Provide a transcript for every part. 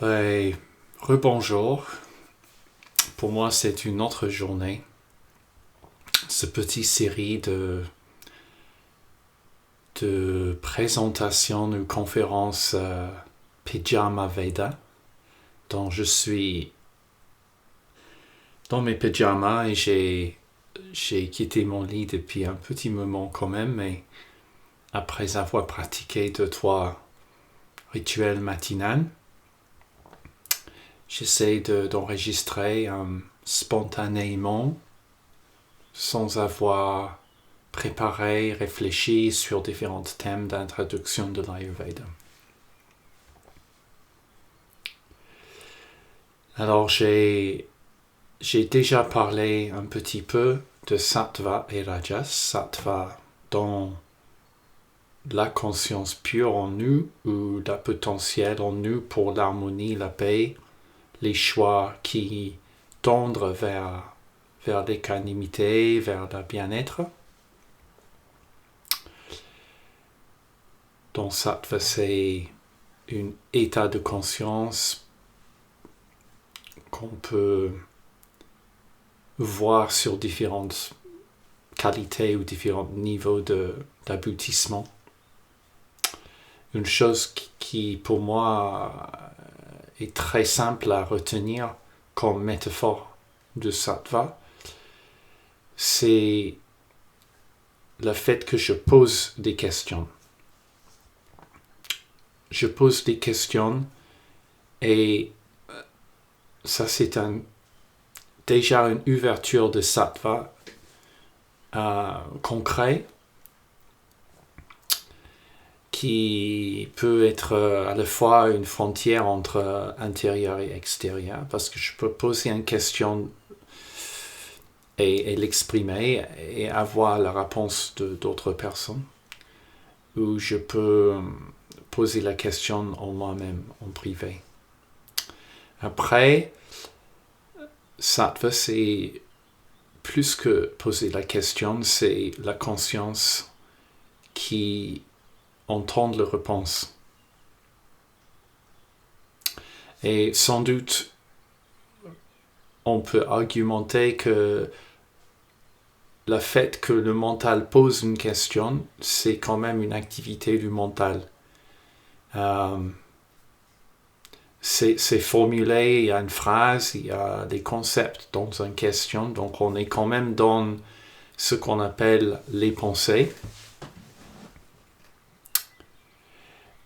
Rebonjour. Pour moi, c'est une autre journée. Cette petite série de présentations ou conférences Pyjama Veda, dont je suis dans mes pyjamas et j'ai quitté mon lit depuis un petit moment quand même, mais après avoir pratiqué 2-3 rituels matinaux, j'essaie d'enregistrer spontanément, sans avoir préparé, réfléchi sur différents thèmes d'introduction de l'Ayurveda. Alors j'ai déjà parlé un petit peu de Sattva et Rajas. Sattva dans la conscience pure en nous, ou la potentiel en nous pour l'harmonie, la paix, les choix qui tendent vers l'équanimité, vers le bien-être. Donc Sattva, c'est un état de conscience qu'on peut voir sur différentes qualités ou différents niveaux d'aboutissement. Une chose qui pour moi est très simple à retenir comme métaphore de Sattva, c'est le fait que je pose des questions. Je pose des questions et ça c'est déjà une ouverture de Sattva concret qui peut être à la fois une frontière entre intérieur et extérieur, parce que je peux poser une question et l'exprimer et avoir la réponse d'autres personnes, ou je peux poser la question en moi-même, en privé. Après, Sattva, c'est plus que poser la question, c'est la conscience qui entend la réponse. Et sans doute, on peut argumenter que le fait que le mental pose une question, c'est quand même une activité du mental. C'est formulé, il y a une phrase, il y a des concepts dans une question, donc on est quand même dans ce qu'on appelle les pensées.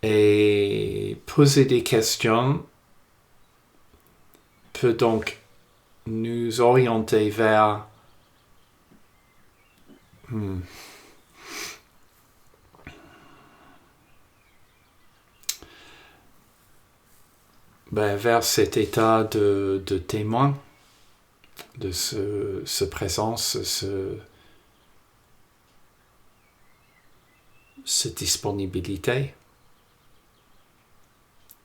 Et poser des questions peut donc nous orienter vers vers cet état de témoin, de ce présence, cette disponibilité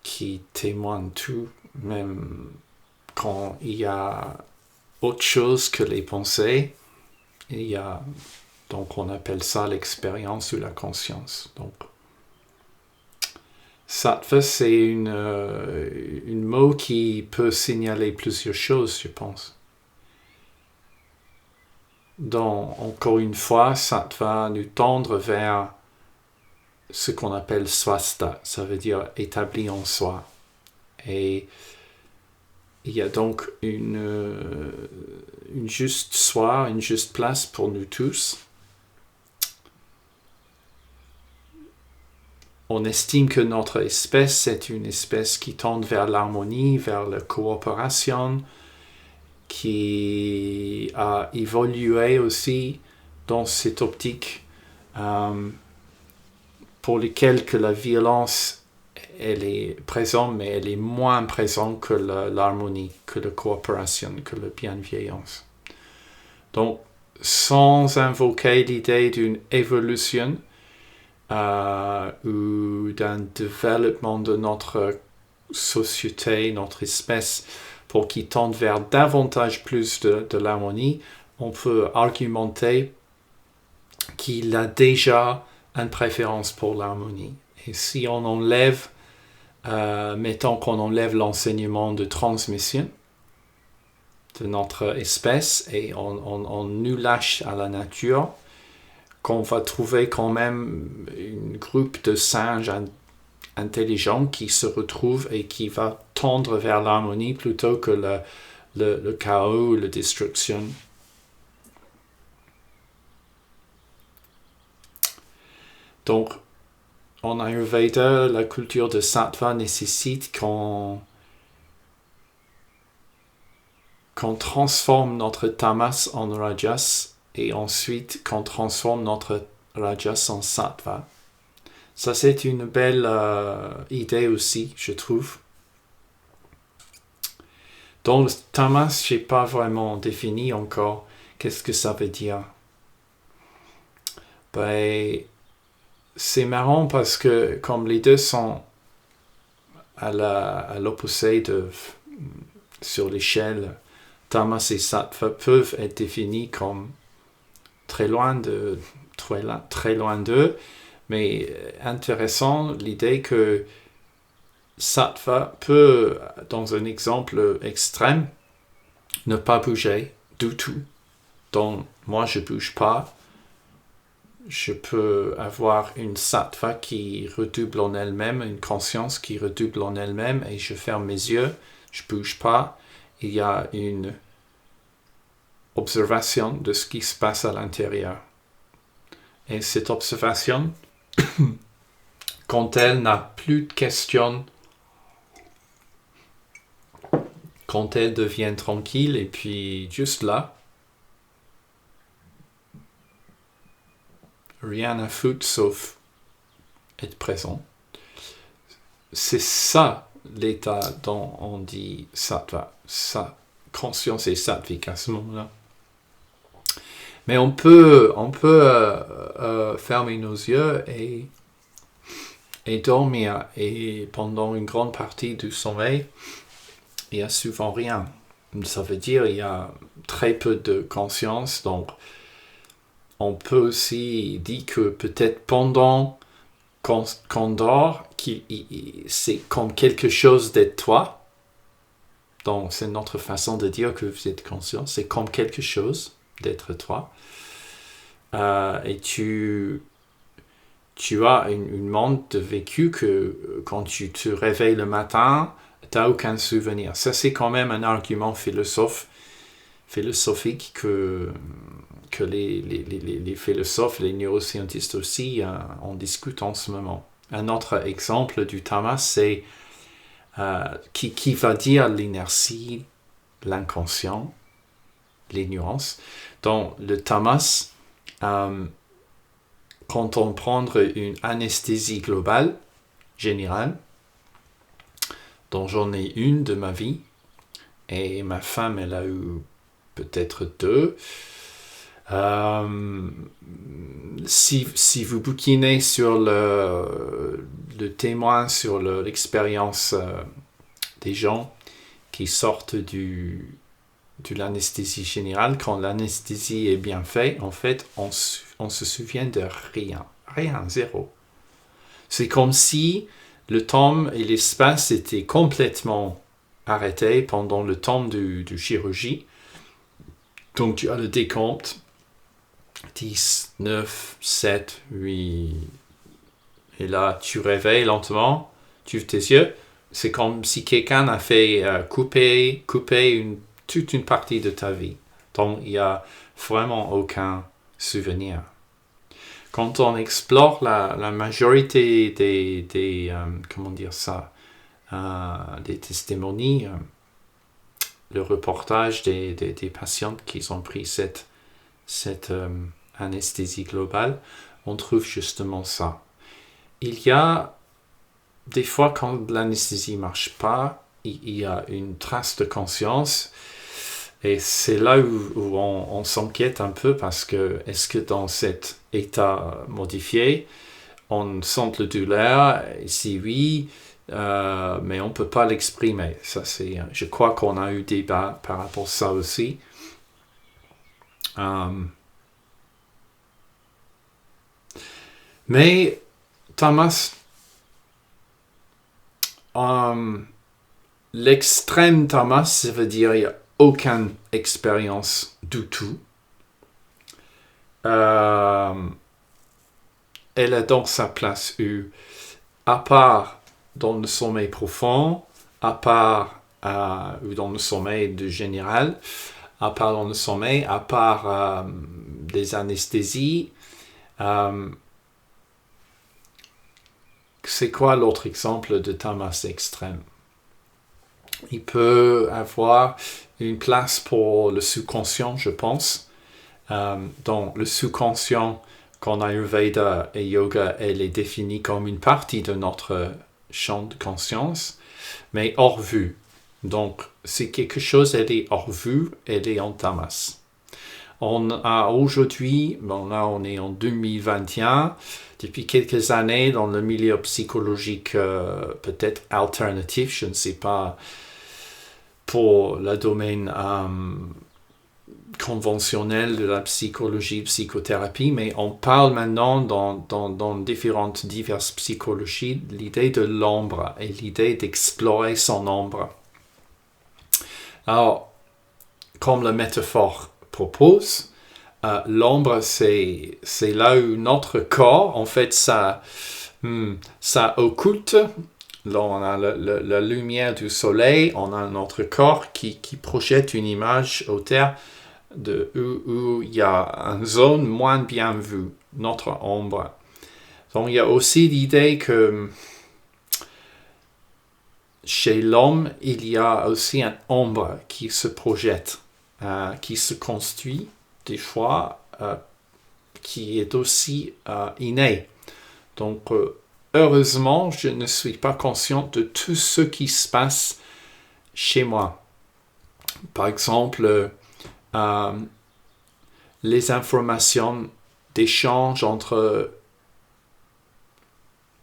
qui témoigne tout, même quand il y a autre chose que les pensées. Donc on appelle ça l'expérience ou la conscience. Donc Sattva, c'est une mot qui peut signaler plusieurs choses, je pense. Donc, encore une fois, Sattva nous tendre vers ce qu'on appelle swasta, ça veut dire établi en soi. Et il y a donc une juste soi, une juste place pour nous tous. On estime que notre espèce est une espèce qui tend vers l'harmonie, vers la coopération, qui a évolué aussi dans cette optique pour lesquelles que la violence elle est présente, mais elle est moins présente que l'harmonie, que la coopération, que la bienveillance. Donc, sans invoquer l'idée d'une évolution ou d'un développement de notre société, notre espèce, pour qu'il tende vers davantage plus de l'harmonie, on peut argumenter qu'il a déjà une préférence pour l'harmonie. Et si on enlève mettons qu'on enlève l'enseignement de transmission de notre espèce et on nous lâche à la nature, qu'on va trouver quand même un groupe de singes intelligents qui se retrouvent et qui va tendre vers l'harmonie plutôt que le chaos ou la destruction. Donc, en Ayurveda, la culture de Sattva nécessite qu'on transforme notre tamas en rajas et ensuite qu'on transforme notre rajas en sattva. Ça, c'est une belle idée aussi, je trouve. Donc, le tamas, je n'ai pas vraiment défini encore qu'est-ce que ça veut dire. Ben, c'est marrant parce que comme les deux sont à l'opposé sur l'échelle, tamas et sattva peuvent être définis comme très loin d'eux, mais intéressant l'idée que sattva peut, dans un exemple extrême, ne pas bouger du tout. Donc, moi, je ne bouge pas. Je peux avoir une sattva qui redouble en elle-même, une conscience qui redouble en elle-même, et je ferme mes yeux, je ne bouge pas. Il y a une observation de ce qui se passe à l'intérieur. Et cette observation, quand elle n'a plus de questions, quand elle devient tranquille et puis juste là, rien à foutre sauf être présent. C'est ça l'état dont on dit sattva, sa conscience est sattvique à ce moment-là. Mais on peut fermer nos yeux et dormir. Et pendant une grande partie du sommeil, il n'y a souvent rien. Ça veut dire qu'il y a très peu de conscience. Donc, on peut aussi dire que peut-être pendant qu'on dort, c'est comme quelque chose d'être toi. Donc, c'est notre façon de dire que vous êtes conscient. C'est comme quelque chose d'être toi. Et tu as une monde de vécu que quand tu te réveilles le matin, tu n'as aucun souvenir. Ça, c'est quand même un argument philosophique que les philosophes, les neuroscientistes aussi, en discutent en ce moment. Un autre exemple du tamas, c'est qui va dire l'inertie, l'inconscient, les nuances. Donc, le tamas, quand on prend une anesthésie globale, générale, dont j'en ai une de ma vie, et ma femme, elle a eu peut-être 2. Si vous bouquinez sur le témoin, sur l'expérience des gens qui sortent de l'anesthésie générale, quand l'anesthésie est bien faite, en fait, on se souvient de rien. Rien, zéro. C'est comme si le temps et l'espace étaient complètement arrêtés pendant le temps de chirurgie. Donc, tu as le décompte. 10, 9, 7, 8. Et là, tu réveilles lentement. Tu ouvres tes yeux. C'est comme si quelqu'un a fait couper toute une partie de ta vie. Donc, il n'y a vraiment aucun souvenir. Quand on explore la majorité des testimonies, le reportage des patientes qui ont pris cette anesthésie globale, on trouve justement ça. Il y a des fois quand l'anesthésie ne marche pas, il y a une trace de conscience. Et c'est là où on s'inquiète un peu parce que est-ce que dans cet état modifié, on sent la douleur? Et si oui, mais on ne peut pas l'exprimer. Ça, je crois qu'on a eu débat par rapport à ça aussi. Mais tamas, l'extrême tamas, ça veut dire il n'y a aucune expérience du tout. Elle a donc sa place où, à part dans le sommeil profond, à part ou dans le sommeil de général, à part dans le sommeil, à part des anesthésies. C'est quoi l'autre exemple de tamas extrême? Il peut avoir une place pour le sous-conscient, je pense. Donc, le sous-conscient, qu'en Ayurveda et Yoga, elle est définie comme une partie de notre champ de conscience, mais hors vue. Donc, c'est quelque chose, elle est hors vue, elle est en tamas. On a aujourd'hui, là on est en 2021, depuis quelques années dans le milieu psychologique peut-être alternatif, je ne sais pas pour le domaine conventionnel de la psychologie, psychothérapie, mais on parle maintenant dans diverses psychologies l'idée de l'ombre et l'idée d'explorer son ombre. Alors, comme la métaphore propose, l'ombre c'est là où notre corps, en fait, ça occulte. Là, on a la lumière du soleil, on a notre corps qui projette une image au terre où il y a une zone moins bien vue, notre ombre. Donc, il y a aussi l'idée que chez l'homme, il y a aussi une ombre qui se projette, qui se construit, des fois, qui est aussi innée. Donc, heureusement, je ne suis pas conscient de tout ce qui se passe chez moi. Par exemple, les informations d'échange entre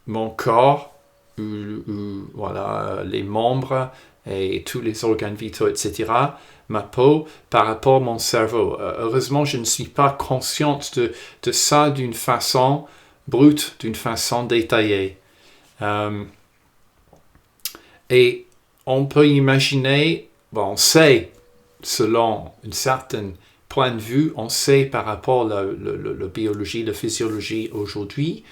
mon corps, ou voilà, les membres et tous les organes vitaux, etc., ma peau par rapport à mon cerveau. Heureusement, je ne suis pas consciente de ça d'une façon brute, d'une façon détaillée. Et on peut imaginer, on sait, selon un certain point de vue, on sait par rapport à la biologie, la physiologie aujourd'hui,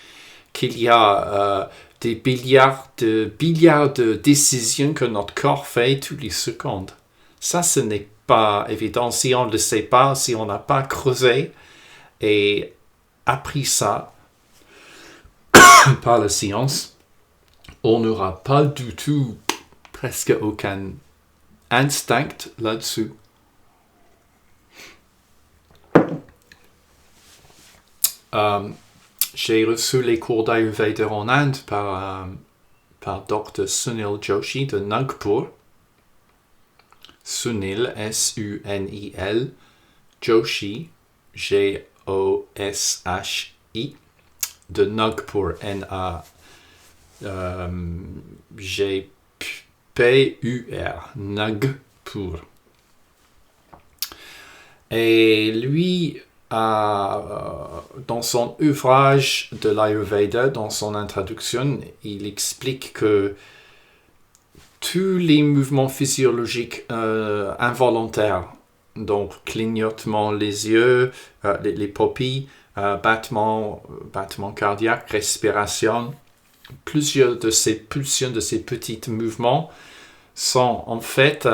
qu'il y a des milliards de décisions que notre corps fait toutes les secondes. Ça, ce n'est pas évident. Si on ne le sait pas, si on n'a pas creusé et appris ça par la science, on n'aura pas du tout, presque aucun instinct là-dessus. J'ai reçu les cours d'Ayurveda en Inde par Dr. Sunil Joshi de Nagpur. Sunil, S-U-N-I-L, Joshi, G-O-S-H-I, de Nagpur, N-A-G-P-U-R, Nagpur. Et lui, dans son ouvrage de l'Ayurveda, dans son introduction, il explique que tous les mouvements physiologiques involontaires, donc clignotement les yeux, les paupiles, battement cardiaque, respiration, plusieurs de ces pulsions, de ces petits mouvements sont en fait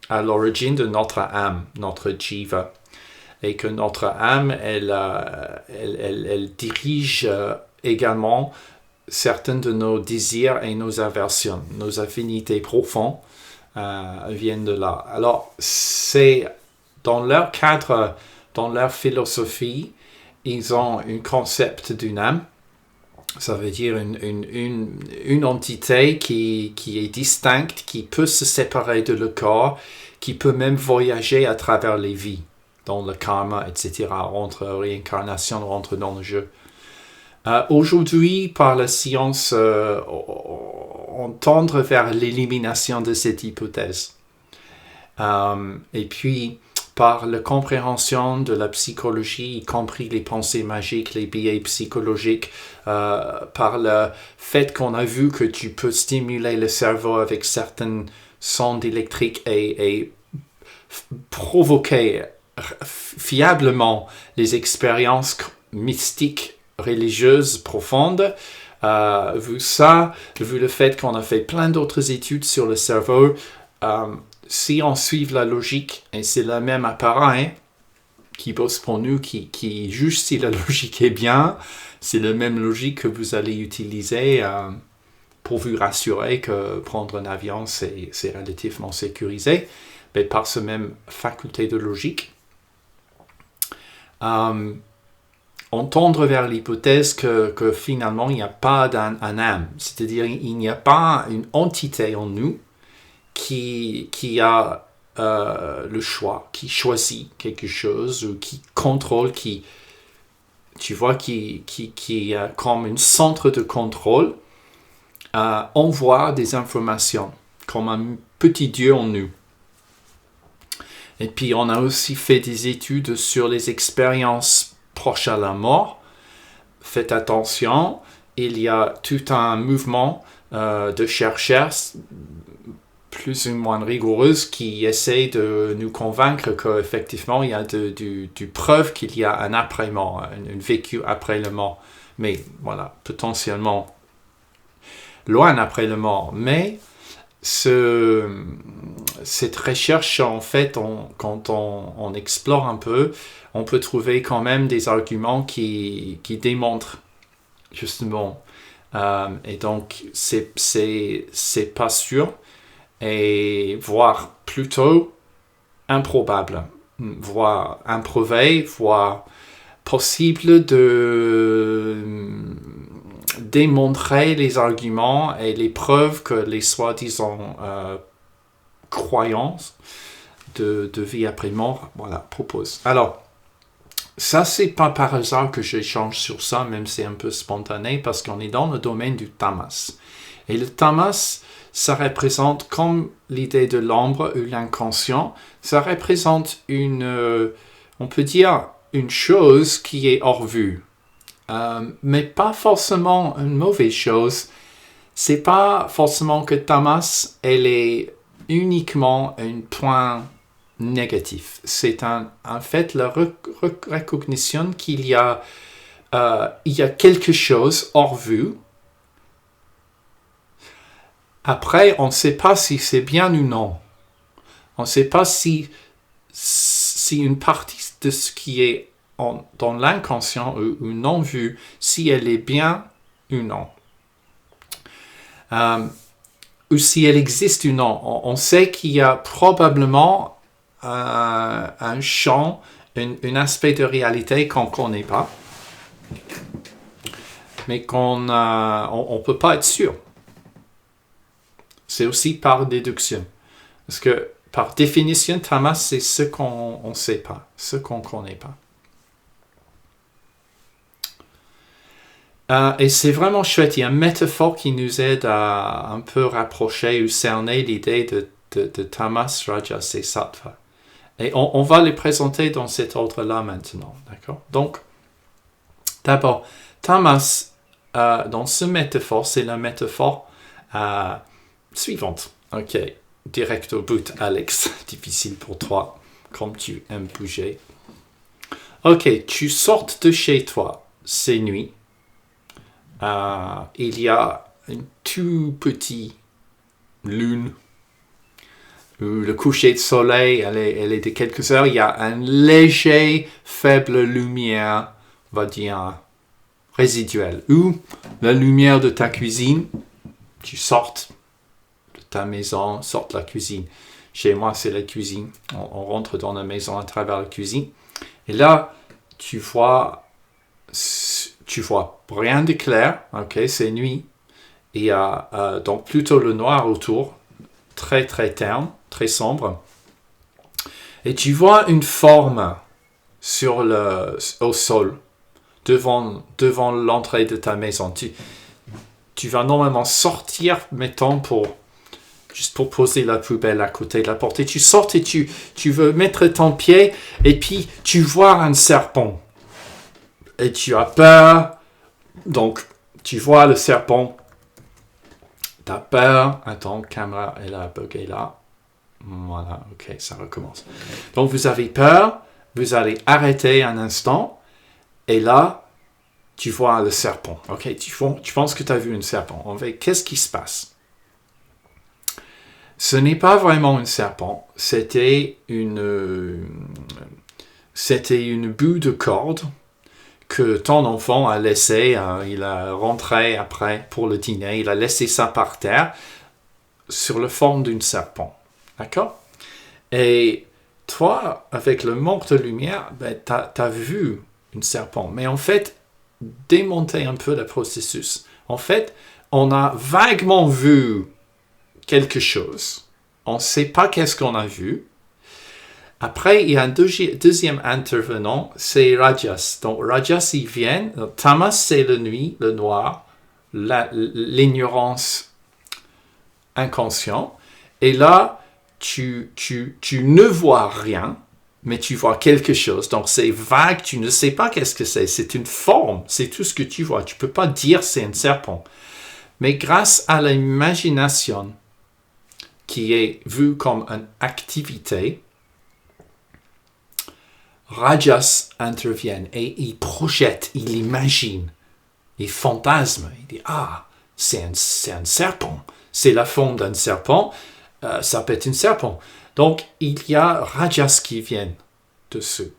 à l'origine de notre âme, notre jiva. Et que notre âme, elle dirige également certains de nos désirs et nos aversions, nos affinités profondes viennent de là. Alors, c'est dans leur cadre, dans leur philosophie, ils ont un concept d'une âme. Ça veut dire une entité qui est distincte, qui peut se séparer de le corps, qui peut même voyager à travers les vies, dans le karma, etc. Réincarnation rentre dans le jeu. Aujourd'hui, par la science, on tend vers l'élimination de cette hypothèse. Et puis, par la compréhension de la psychologie, y compris les pensées magiques, les biais psychologiques, par le fait qu'on a vu que tu peux stimuler le cerveau avec certaines sondes électriques et provoquer fiablement les expériences mystiques, religieuses, profondes. Vu ça, vu le fait qu'on a fait plein d'autres études sur le cerveau, si on suit la logique, et c'est le même appareil qui bosse pour nous, qui juge si la logique est bien, c'est la même logique que vous allez utiliser pour vous rassurer que prendre un avion, c'est relativement sécurisé, mais par cette même faculté de logique. On tendre vers l'hypothèse que finalement, il n'y a pas un âme, c'est-à-dire il n'y a pas une entité en nous qui a le choix, qui choisit quelque chose, ou qui contrôle, qui a comme un centre de contrôle, envoie des informations, comme un petit Dieu en nous. Et puis on a aussi fait des études sur les expériences proches à la mort. Faites attention, il y a tout un mouvement de chercheurs plus ou moins rigoureuses qui essayent de nous convaincre qu'effectivement il y a du preuve qu'il y a un après-mort, un vécu après le mort. Mais voilà, potentiellement loin après le mort. Mais cette recherche, en fait, quand on explore un peu, on peut trouver quand même des arguments qui démontrent justement. Et donc, c'est pas sûr, et voire plutôt improbable, voire improuvé, voire possible de démontrer les arguments et les preuves que les soi-disant croyances de vie après mort, proposent. Alors, ça, c'est pas par hasard que j'échange sur ça, même si c'est un peu spontané, parce qu'on est dans le domaine du tamas. Et le tamas, ça représente, comme l'idée de l'ombre ou l'inconscient, ça représente on peut dire, une chose qui est hors vue. Mais pas forcément une mauvaise chose. C'est pas forcément que tamas, elle est uniquement un point négatif. C'est en fait la recognition qu'il y a quelque chose hors vue. Après, on ne sait pas si c'est bien ou non. On ne sait pas si une partie de ce qui est dans l'inconscient ou non vu, si elle est bien ou non. Ou si elle existe ou non. On sait qu'il y a probablement un champ, un aspect de réalité qu'on ne connaît pas, mais qu'on ne peut pas être sûr. C'est aussi par déduction. Parce que par définition, tamas, c'est ce qu'on ne sait pas, ce qu'on ne connaît pas. Et c'est vraiment chouette. Il y a une métaphore qui nous aide à un peu rapprocher ou cerner l'idée de tamas, rajas et sattva. Et on va les présenter dans cet ordre-là maintenant. D'accord? Donc, d'abord, tamas, dans ce métaphore, c'est la métaphore suivante. Ok, direct au but, Alex. Difficile pour toi, comme tu aimes bouger. Ok, tu sors de chez toi, c'est nuit. Il y a une tout petite lune. Le coucher de soleil, elle est de quelques heures. Il y a une légère, faible lumière, on va dire, résiduelle. Ou la lumière de ta cuisine. Tu sors de ta maison, sors de la cuisine. Chez moi, c'est la cuisine. On rentre dans la maison à travers la cuisine. Et là, tu vois rien de clair. Ok, c'est nuit. Il y a donc plutôt le noir autour. Très, très terne, très sombre. Et tu vois une forme au sol, devant l'entrée de ta maison. Tu vas normalement sortir, mettons, pour juste pour poser la poubelle à côté de la porte. Et tu sors et tu veux mettre ton pied et puis tu vois un serpent. Et tu as peur. Donc, tu vois le serpent. Tu as peur. Attends, caméra, elle a bugué là. Voilà, ok, ça recommence. Donc, vous avez peur. Vous allez arrêter un instant. Et là, tu vois le serpent. Ok, tu penses que tu as vu un serpent. En fait, qu'est-ce qui se passe? Ce n'est pas vraiment un serpent. C'était une bout de corde que ton enfant a laissé. Il a rentré après pour le dîner. Il a laissé ça par terre sur la forme d'un serpent. D'accord? Et toi, avec le manque de lumière, tu as vu un serpent. Mais en fait, démonter un peu le processus. En fait, on a vaguement vu quelque chose. On ne sait pas qu'est-ce qu'on a vu. Après, il y a un deuxième intervenant, c'est Rajas. Donc, Rajas, il vient. Tamas, c'est la nuit, le noir, l'ignorance inconsciente. Et là, tu ne vois rien, mais tu vois quelque chose. Donc, c'est vague, tu ne sais pas qu'est-ce que c'est. C'est une forme, c'est tout ce que tu vois. Tu ne peux pas dire c'est un serpent. Mais grâce à l'imagination, qui est vue comme une activité, Rajas intervient et il projette, il imagine, il fantasme. Il dit, c'est un serpent. C'est la forme d'un serpent. Ça peut être un serpent. Donc, il y a Rajas qui vient dessus.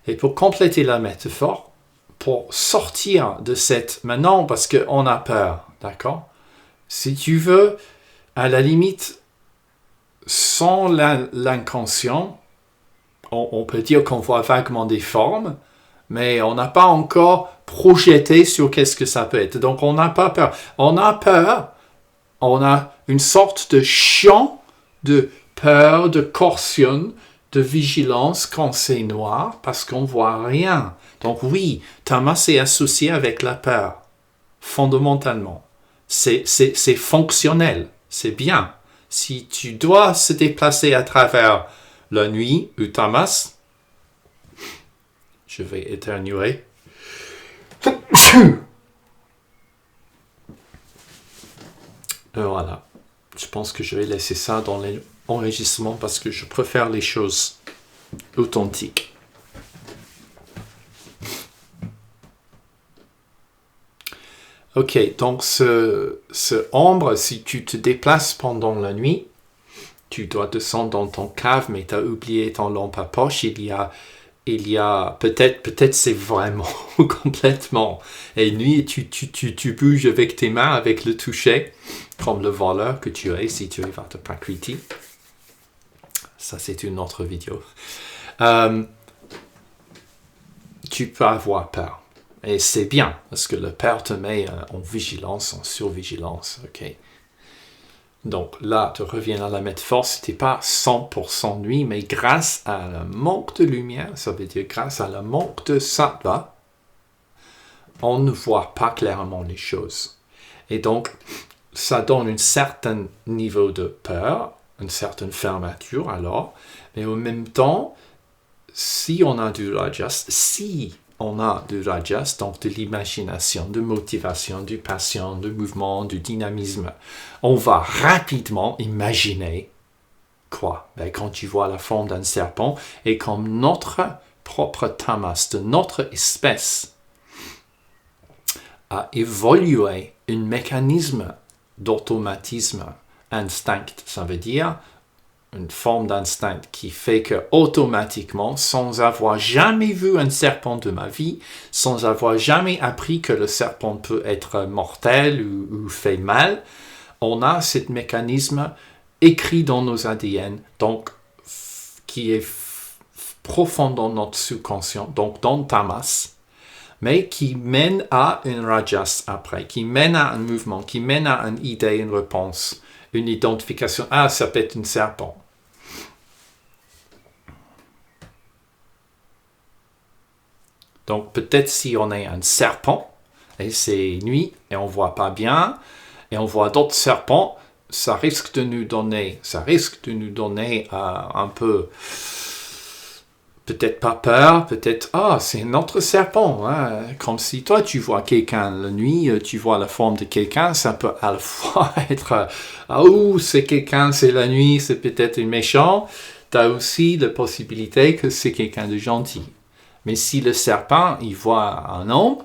Et pour compléter la métaphore, pour sortir de cette... Maintenant, parce qu'on a peur, d'accord? Si tu veux, à la limite, sans l'inconscient, on peut dire qu'on voit vaguement des formes, mais on n'a pas encore projeté sur qu'est-ce que ça peut être. Donc, on n'a pas peur. On a peur, on a une sorte de champ de peur, de caution, de vigilance quand c'est noir, parce qu'on ne voit rien. Donc oui, Tamas est associé avec la peur, fondamentalement. C'est fonctionnel, c'est bien. Si tu dois se déplacer à travers la nuit ou Tamas, je vais éternuer. Voilà. Je pense que je vais laisser ça dans l'enregistrement parce que je préfère les choses authentiques. Ok, donc ce ombre, si tu te déplaces pendant la nuit, tu dois descendre dans ton cave, mais tu as oublié ton lampe à poche, il y a peut-être c'est vraiment complètement. Et nuit, tu bouges avec tes mains, avec le toucher, comme le voleur que tu es si tu es vers ta Prakriti. Ça, c'est une autre vidéo. Tu peux avoir peur. Et c'est bien, parce que le peur te met en vigilance, en survigilance. Ok. Donc là, tu reviens à la métaphore, c'était pas 100% nuit, mais grâce à la manque de lumière, ça veut dire grâce à la manque de sattva, on ne voit pas clairement les choses. Et donc, ça donne un certain niveau de peur, une certaine fermeture alors, mais en même temps, si on a du rajas, donc de l'imagination, de motivation, du passion, du mouvement, du dynamisme, on va rapidement imaginer quoi? Quand tu vois la forme d'un serpent, et comme notre propre tamas, de notre espèce, a évolué un mécanisme d'automatisme instinct, ça veut dire une forme d'instinct qui fait que automatiquement, sans avoir jamais vu un serpent de ma vie, sans avoir jamais appris que le serpent peut être mortel ou fait mal, on a ce mécanisme écrit dans nos ADN, donc qui est profond dans notre subconscient, donc dans Tamas, mais qui mène à un rajas après, qui mène à un mouvement, qui mène à une idée, une réponse, une identification. Ça peut être un serpent. Donc peut-être si on est un serpent, et c'est nuit, et on ne voit pas bien, et on voit d'autres serpents, ça risque de nous donner un peu, peut-être pas peur, peut-être, c'est un autre serpent, hein? Comme si toi tu vois quelqu'un la nuit, tu vois la forme de quelqu'un, ça peut à la fois être, c'est quelqu'un, c'est la nuit, c'est peut-être un méchant, tu as aussi la possibilité que c'est quelqu'un de gentil. Mais si le serpent, il voit un homme,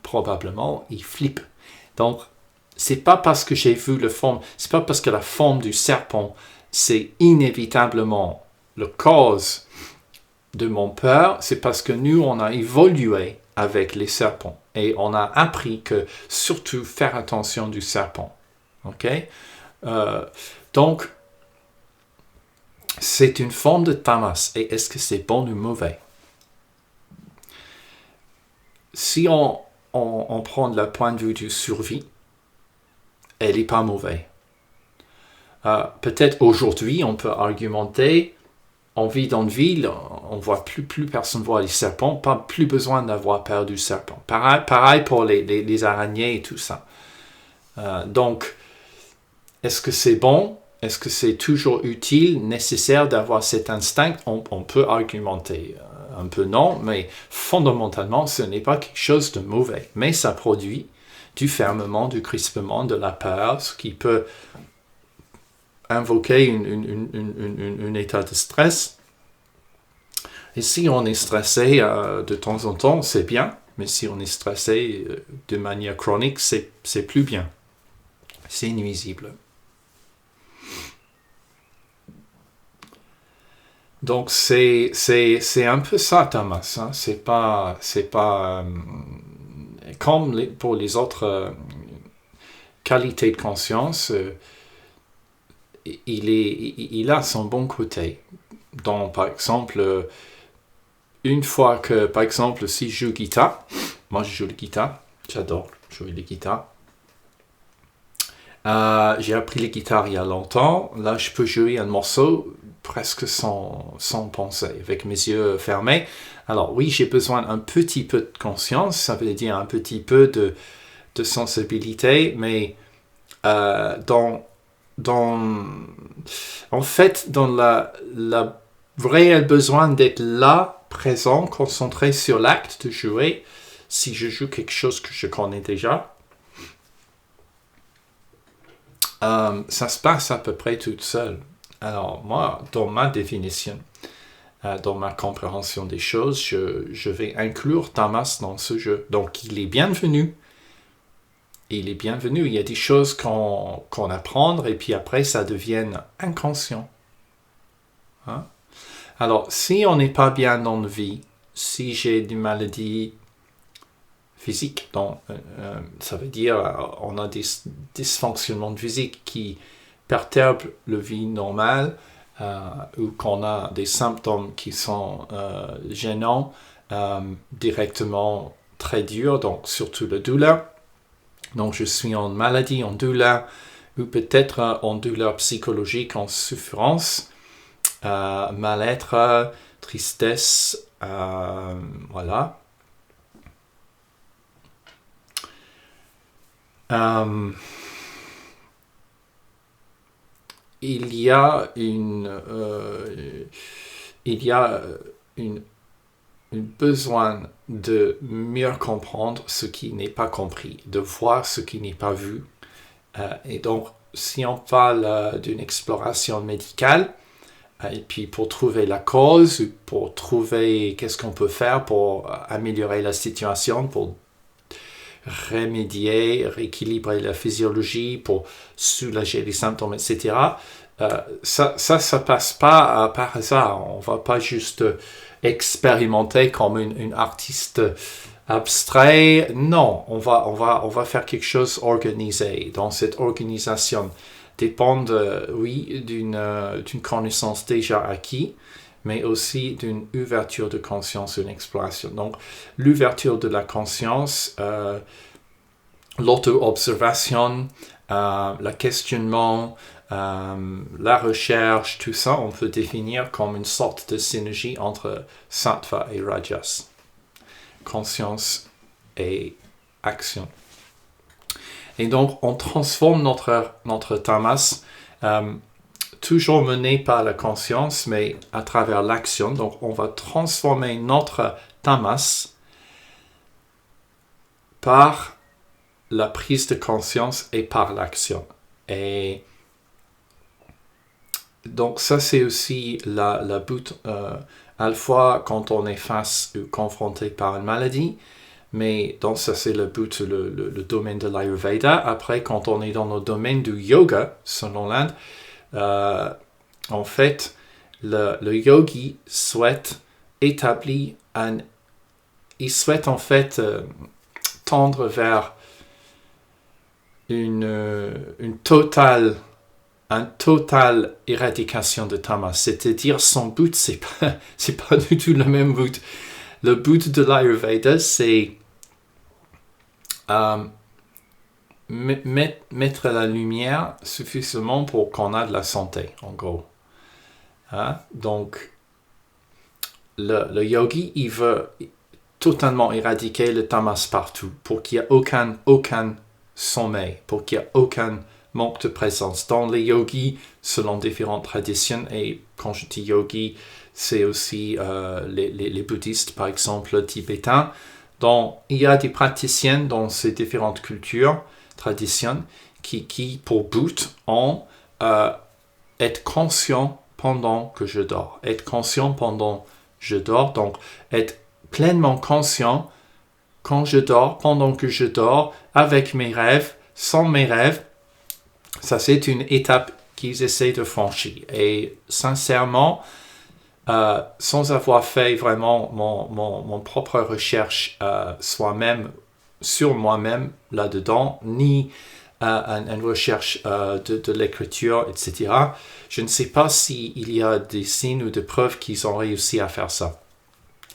probablement, il flippe. Donc, c'est pas parce que j'ai vu c'est pas parce que la forme du serpent, c'est inévitablement la cause de mon peur, c'est parce que nous, on a évolué avec les serpents et on a appris que surtout faire attention du serpent. Ok? Donc, c'est une forme de tamas. Et est-ce que c'est bon ou mauvais? Si on prend le point de vue du survie, elle n'est pas mauvaise. Peut-être aujourd'hui, on peut argumenter, on vit dans une ville, on voit plus personne voit les serpents, plus besoin d'avoir peur du serpent. Pareil pour les araignées et tout ça. Donc, est-ce que c'est bon? Est-ce que c'est toujours utile, nécessaire d'avoir cet instinct? On peut argumenter un peu non, mais fondamentalement, ce n'est pas quelque chose de mauvais. Mais ça produit du fermement, du crispement, de la peur, ce qui peut invoquer un état de stress. Et si on est stressé de temps en temps, c'est bien, mais si on est stressé de manière chronique, c'est plus bien. C'est nuisible. Donc c'est un peu ça, Thomas. Hein? C'est pas comme pour les autres qualités de conscience. Il a son bon côté. Donc, par exemple, une fois que, par exemple, si je joue guitare, moi je joue la guitare, j'adore jouer la guitare. J'ai appris la guitare il y a longtemps. Là, je peux jouer un morceau presque sans penser, avec mes yeux fermés. Alors oui, j'ai besoin d'un petit peu de conscience, ça veut dire un petit peu de sensibilité, mais dans la réel besoin d'être là, présent, concentré sur l'acte de jouer, si je joue quelque chose que je connais déjà, ça se passe à peu près tout seul. Alors moi, dans ma définition, dans ma compréhension des choses, je vais inclure Tamas dans ce jeu. Donc il est bienvenu. Il est bienvenu. Il y a des choses qu'on apprend et puis après ça devient inconscient. Hein? Alors si on n'est pas bien dans la vie, si j'ai des maladies physiques, donc, ça veut dire on a des dysfonctionnements physiques qui perturbent la vie normale ou qu'on a des symptômes qui sont gênants, directement très durs, donc surtout la douleur. Donc je suis en maladie, en douleur, ou peut-être en douleur psychologique, en souffrance, mal-être, tristesse, voilà. Il y a un besoin de mieux comprendre ce qui n'est pas compris, de voir ce qui n'est pas vu. Et donc, si on parle d'une exploration médicale, et puis pour trouver la cause, pour trouver qu'est-ce qu'on peut faire pour améliorer la situation, pour remédier, rééquilibrer la physiologie, pour soulager les symptômes, etc. Ça passe pas par hasard. On va pas juste expérimenter comme une artiste abstrait. Non, on va faire quelque chose organisé. Dans cette organisation dépend, d'une connaissance déjà acquise, mais aussi d'une ouverture de conscience, une exploration. Donc, l'ouverture de la conscience, l'auto-observation, le questionnement, la recherche, tout ça, on peut définir comme une sorte de synergie entre sattva et rajas, conscience et action. Et donc, on transforme notre tamas, toujours mené par la conscience, mais à travers l'action. Donc, on va transformer notre tamas par la prise de conscience et par l'action. Et donc, ça, c'est aussi la but, à la fois quand on est face ou confronté par une maladie, mais donc ça, c'est le but, le domaine de l'Ayurveda. Après, quand on est dans le domaine du yoga, selon l'Inde, en fait, le yogi souhaite établir il souhaite en fait tendre vers une totale éradication de tamas. C'est-à-dire, son but, c'est pas du tout le même but. Le but de l'Ayurveda, c'est mettre la lumière suffisamment pour qu'on ait de la santé, en gros. Hein? Donc, le yogi, il veut totalement éradiquer le tamas partout, pour qu'il n'y ait aucun sommeil, pour qu'il n'y ait aucun manque de présence. Dans les yogis, selon différentes traditions, et quand je dis yogi, c'est aussi les bouddhistes, par exemple, tibétains. Donc, il y a des praticiens dans ces différentes cultures, traditions, qui pour but ont être conscient pendant que je dors. Être conscient pendant que je dors, donc être pleinement conscient quand je dors, pendant que je dors, avec mes rêves, sans mes rêves. Ça, c'est une étape qu'ils essaient de franchir. Et sincèrement, sans avoir fait vraiment mon propre recherche sur moi-même là-dedans, ni une recherche de l'écriture, etc., je ne sais pas s'il y a des signes ou des preuves qu'ils ont réussi à faire ça.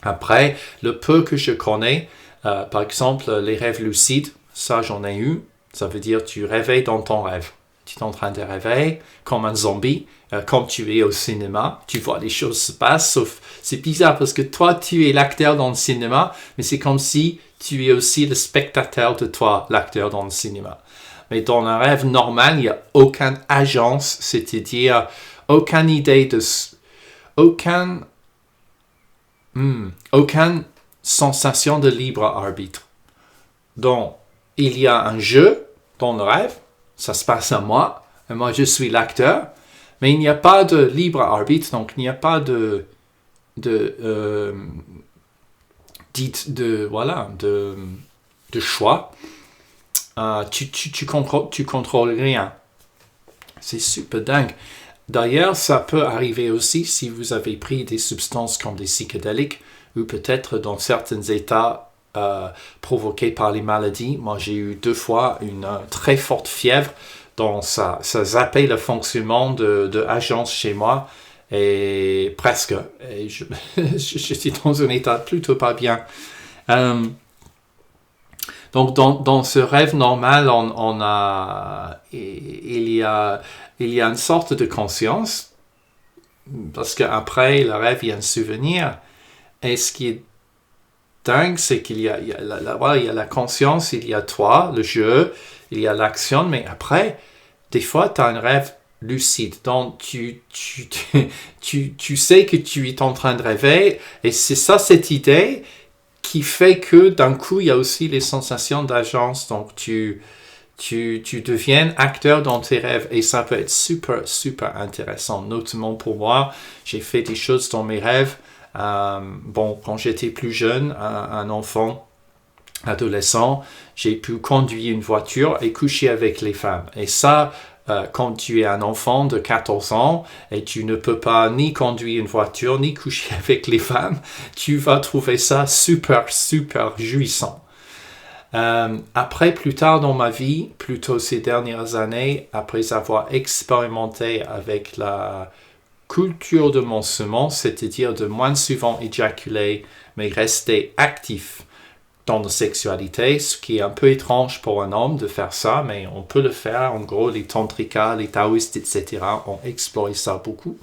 Après, le peu que je connais, par exemple, les rêves lucides, ça j'en ai eu. Ça veut dire tu réveilles dans ton rêve. Tu es en train de rêver comme un zombie, comme tu es au cinéma. Tu vois les choses se passent, sauf c'est bizarre parce que toi, tu es l'acteur dans le cinéma, mais c'est comme si tu es aussi le spectateur de toi, l'acteur dans le cinéma. Mais dans un rêve normal, il n'y a aucune agence, c'est-à-dire aucune idée aucune sensation de libre arbitre. Donc, il y a un jeu dans le rêve, ça se passe à moi, et moi je suis l'acteur, mais il n'y a pas de libre arbitre, donc il n'y a pas de choix. Tu contrôles rien. C'est super dingue. D'ailleurs, ça peut arriver aussi si vous avez pris des substances comme des psychédéliques ou peut-être dans certains états provoqués par les maladies. Moi, j'ai eu 2 fois une très forte fièvre, donc ça zappait le fonctionnement de agence chez moi et presque. Et j'étais dans un état plutôt pas bien. Donc, dans ce rêve normal, il y a une sorte de conscience, parce qu'après le rêve, il y a un souvenir. Et ce qui est dingue, c'est qu'il y a la conscience, il y a toi, le jeu, il y a l'action, mais après, des fois, tu as un rêve lucide. Donc, tu sais que tu es en train de rêver, et c'est ça, cette idée qui fait que d'un coup, il y a aussi les sensations d'agence. Donc, tu deviens acteur dans tes rêves et ça peut être super, super intéressant. Notamment pour moi, j'ai fait des choses dans mes rêves. Quand j'étais plus jeune, un enfant, adolescent, j'ai pu conduire une voiture et coucher avec les femmes. Et ça, quand tu es un enfant de 14 ans et tu ne peux pas ni conduire une voiture ni coucher avec les femmes, tu vas trouver ça super, super jouissant. Après, plus tard dans ma vie, plutôt ces dernières années, après avoir expérimenté avec la culture de mon semence, c'est-à-dire de moins souvent éjaculer, mais rester actif dans la sexualité, ce qui est un peu étrange pour un homme de faire ça, mais on peut le faire. En gros, les tantrikas, les taoïstes, etc. ont exploré ça beaucoup.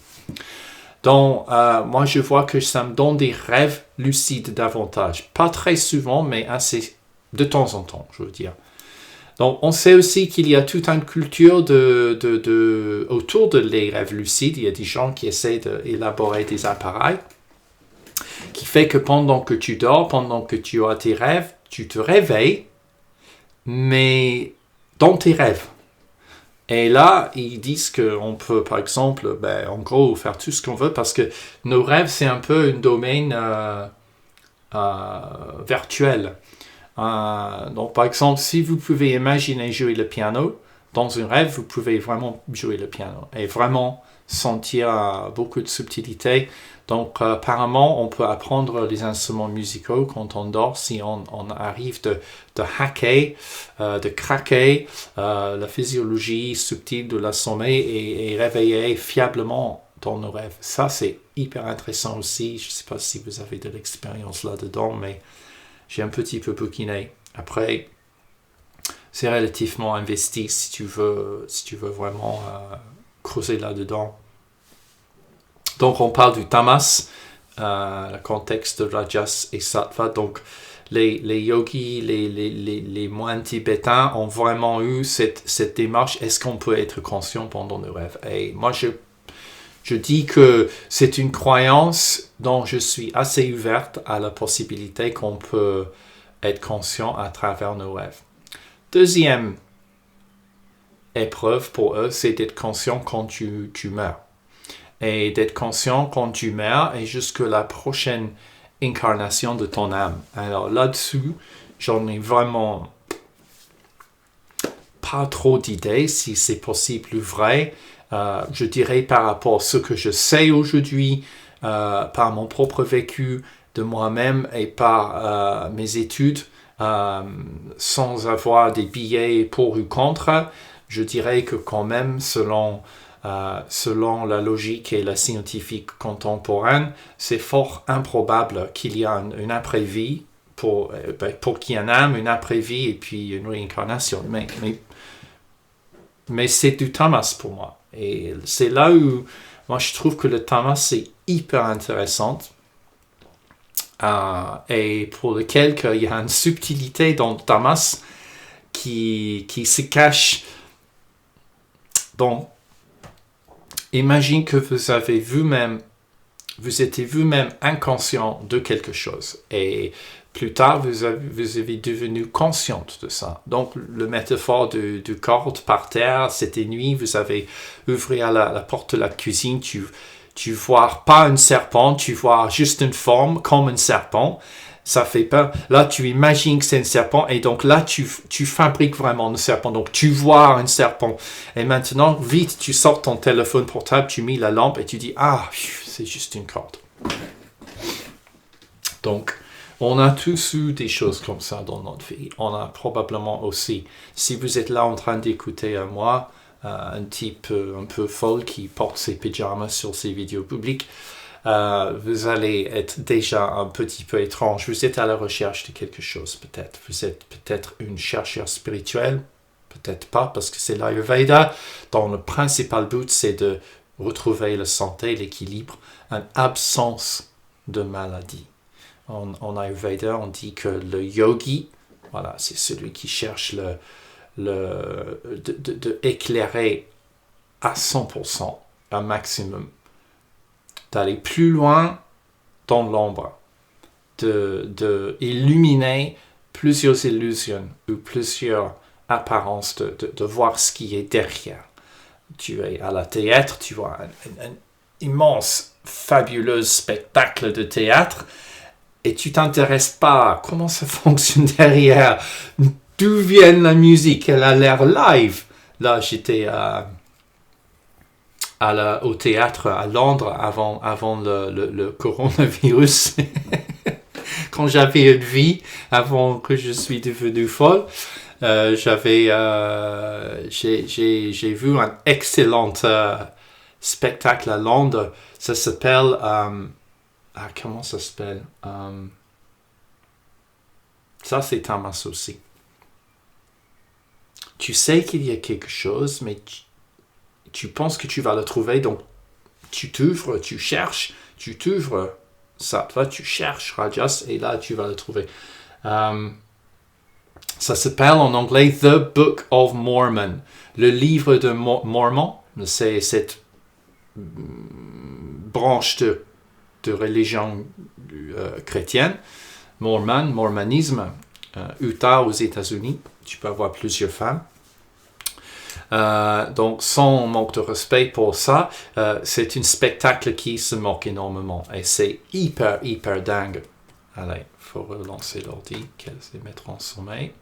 Donc, moi, je vois que ça me donne des rêves lucides davantage. Pas très souvent, mais assez de temps en temps, je veux dire. Donc, on sait aussi qu'il y a toute une culture autour de les rêves lucides. Il y a des gens qui essaient d'élaborer des appareils qui fait que pendant que tu dors, pendant que tu as tes rêves, tu te réveilles, mais dans tes rêves. Et là, ils disent qu'on peut, par exemple, en gros, faire tout ce qu'on veut parce que nos rêves, c'est un peu un domaine virtuel. Donc, par exemple, si vous pouvez imaginer jouer le piano, dans un rêve, vous pouvez vraiment jouer le piano et vraiment sentir beaucoup de subtilité. Donc, apparemment, on peut apprendre les instruments musicaux quand on dort si on arrive de hacker, de craquer la physiologie subtile de la sommeil et réveiller fiablement dans nos rêves. Ça, c'est hyper intéressant aussi. Je ne sais pas si vous avez de l'expérience là-dedans, mais j'ai un petit peu bouquiné. Après, c'est relativement investi si tu veux vraiment creuser là-dedans. Donc, on parle du tamas, le contexte de Rajas et Sattva. Donc, les yogis, les moines tibétains ont vraiment eu cette démarche. Est-ce qu'on peut être conscient pendant nos rêves? Et moi, je dis que c'est une croyance dont je suis assez ouverte à la possibilité qu'on peut être conscient à travers nos rêves. Deuxième épreuve pour eux, c'est d'être conscient quand tu meurs. Et d'être conscient quand tu meurs et jusqu'à la prochaine incarnation de ton âme. Alors là-dessus, j'en ai vraiment pas trop d'idées si c'est possible ou vrai. Je dirais par rapport à ce que je sais aujourd'hui, par mon propre vécu de moi-même et par mes études, sans avoir des billets pour ou contre, je dirais que quand même, selon la logique et la scientifique contemporaine, c'est fort improbable qu'il y ait une après-vie pour qu'il y ait une âme, une après-vie et puis une réincarnation. Mais c'est du tamas pour moi. Et c'est là où moi je trouve que le tamas c'est hyper intéressant et pour lequel il y a une subtilité dans le tamas qui se cache dans... Imagine que vous étiez vous-même inconscient de quelque chose et plus tard vous avez devenu consciente de ça. Donc le métaphore du corde par terre, c'était nuit, vous avez ouvert la porte de la cuisine, tu vois pas un serpent, tu vois juste une forme comme un serpent. Ça fait peur. Là, tu imagines que c'est un serpent et donc là, tu fabriques vraiment un serpent. Donc, tu vois un serpent. Et maintenant, vite, tu sors ton téléphone portable, tu mets la lampe et tu dis « Ah, c'est juste une corde. » Donc, on a tous eu des choses comme ça dans notre vie. On a probablement aussi, si vous êtes là en train d'écouter moi, un type un peu folle qui porte ses pyjamas sur ses vidéos publiques, vous allez être déjà un petit peu étrange. Vous êtes à la recherche de quelque chose, peut-être. Vous êtes peut-être une chercheur spirituelle, peut-être pas, parce que c'est l'Ayurveda, dont le principal but, c'est de retrouver la santé, l'équilibre, une absence de maladie. En Ayurveda, on dit que le yogi, voilà, c'est celui qui cherche de éclairer à 100%, un maximum, d'aller plus loin dans l'ombre, de illuminer plusieurs illusions ou plusieurs apparences, de voir ce qui est derrière. Tu es à la théâtre, tu vois un immense, fabuleux spectacle de théâtre et tu t'intéresses pas à comment ça fonctionne derrière, d'où vient la musique, elle a l'air live. Là, j'étais au théâtre à Londres avant le coronavirus, quand j'avais une vie, avant que je suis devenu folle. J'ai vu un excellent spectacle à Londres. Ça s'appelle... comment ça s'appelle? Ça, c'est tamas aussi. Tu sais qu'il y a quelque chose, mais tu penses que tu vas le trouver, donc tu t'ouvres, tu cherches, tu t'ouvres Sattva, tu cherches Rajas, et là, tu vas le trouver. Ça s'appelle en anglais The Book of Mormon. Le livre de Mormon, c'est cette branche de religion chrétienne, mormonisme, Utah aux États-Unis. Tu peux avoir plusieurs femmes. Donc, sans manque de respect pour ça, c'est un spectacle qui se moque énormément. Et c'est hyper dingue. Allez, il faut relancer l'ordi, qu'elle se mettre en sommeil.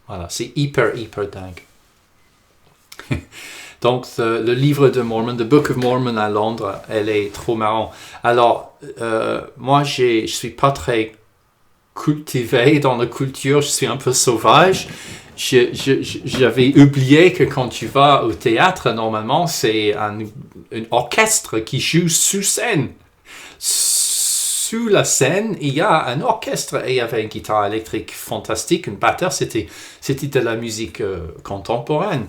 Voilà, c'est hyper dingue. Donc, le livre de Mormon, The Book of Mormon à Londres, elle est trop marrant. Alors, moi, je suis pas très cultivé dans la culture, je suis un peu sauvage. J'avais oublié que quand tu vas au théâtre, normalement, c'est un orchestre qui joue sous scène. Sous la scène, il y a un orchestre et il y avait une guitare électrique fantastique, une batteur, c'était de la musique contemporaine.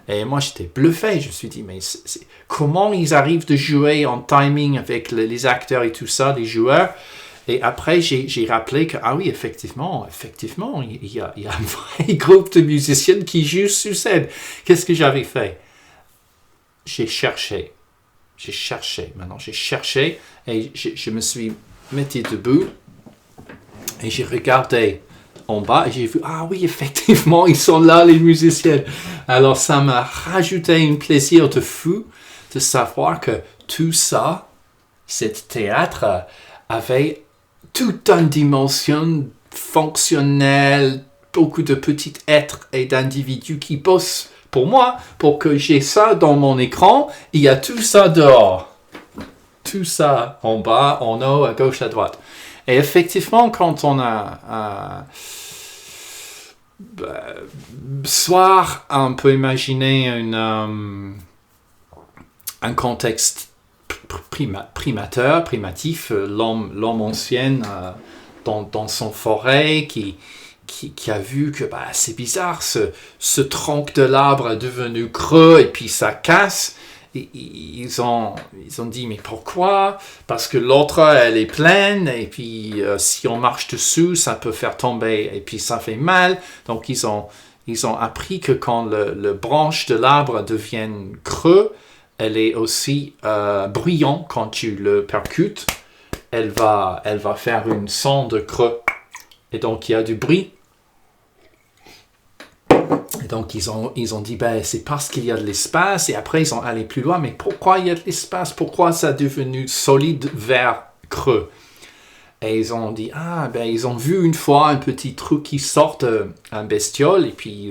Et moi, j'étais bluffé. Je me suis dit, mais comment ils arrivent de jouer en timing avec les acteurs et tout ça, les joueurs? Et après, j'ai rappelé que, ah oui, effectivement, il y a un vrai groupe de musiciens qui jouent sur scène. Qu'est-ce que j'avais fait? J'ai cherché et je me suis mis debout et j'ai regardé en bas et j'ai vu, ah oui, effectivement, ils sont là, les musiciens. Alors, ça m'a rajouté un plaisir de fou de savoir que tout ça, cet théâtre avait toute une dimension fonctionnelle, beaucoup de petits êtres et d'individus qui bossent pour moi, pour que j'ai ça dans mon écran. Il y a tout ça dehors. Tout ça en bas, en haut, à gauche, à droite. Et effectivement, quand on a soit on peut imaginer un contexte primatif, l'homme ancien dans son forêt qui a vu que c'est bizarre, ce tronc de l'arbre est devenu creux et puis ça casse. Et ils ont dit, mais pourquoi? Parce que l'autre, elle est pleine, et puis si on marche dessous, ça peut faire tomber, et puis ça fait mal. Donc ils ont appris que quand le branche de l'arbre devient creux, elle est aussi bruyante quand tu le percutes. Elle va faire une son de creux. Et donc il y a du bruit. Et donc, ils ont dit, c'est parce qu'il y a de l'espace. Et après, ils ont allé plus loin. Mais pourquoi il y a de l'espace? Pourquoi ça est devenu solide vers creux? Et ils ont dit, ils ont vu une fois un petit truc qui sort un bestiole. Et puis,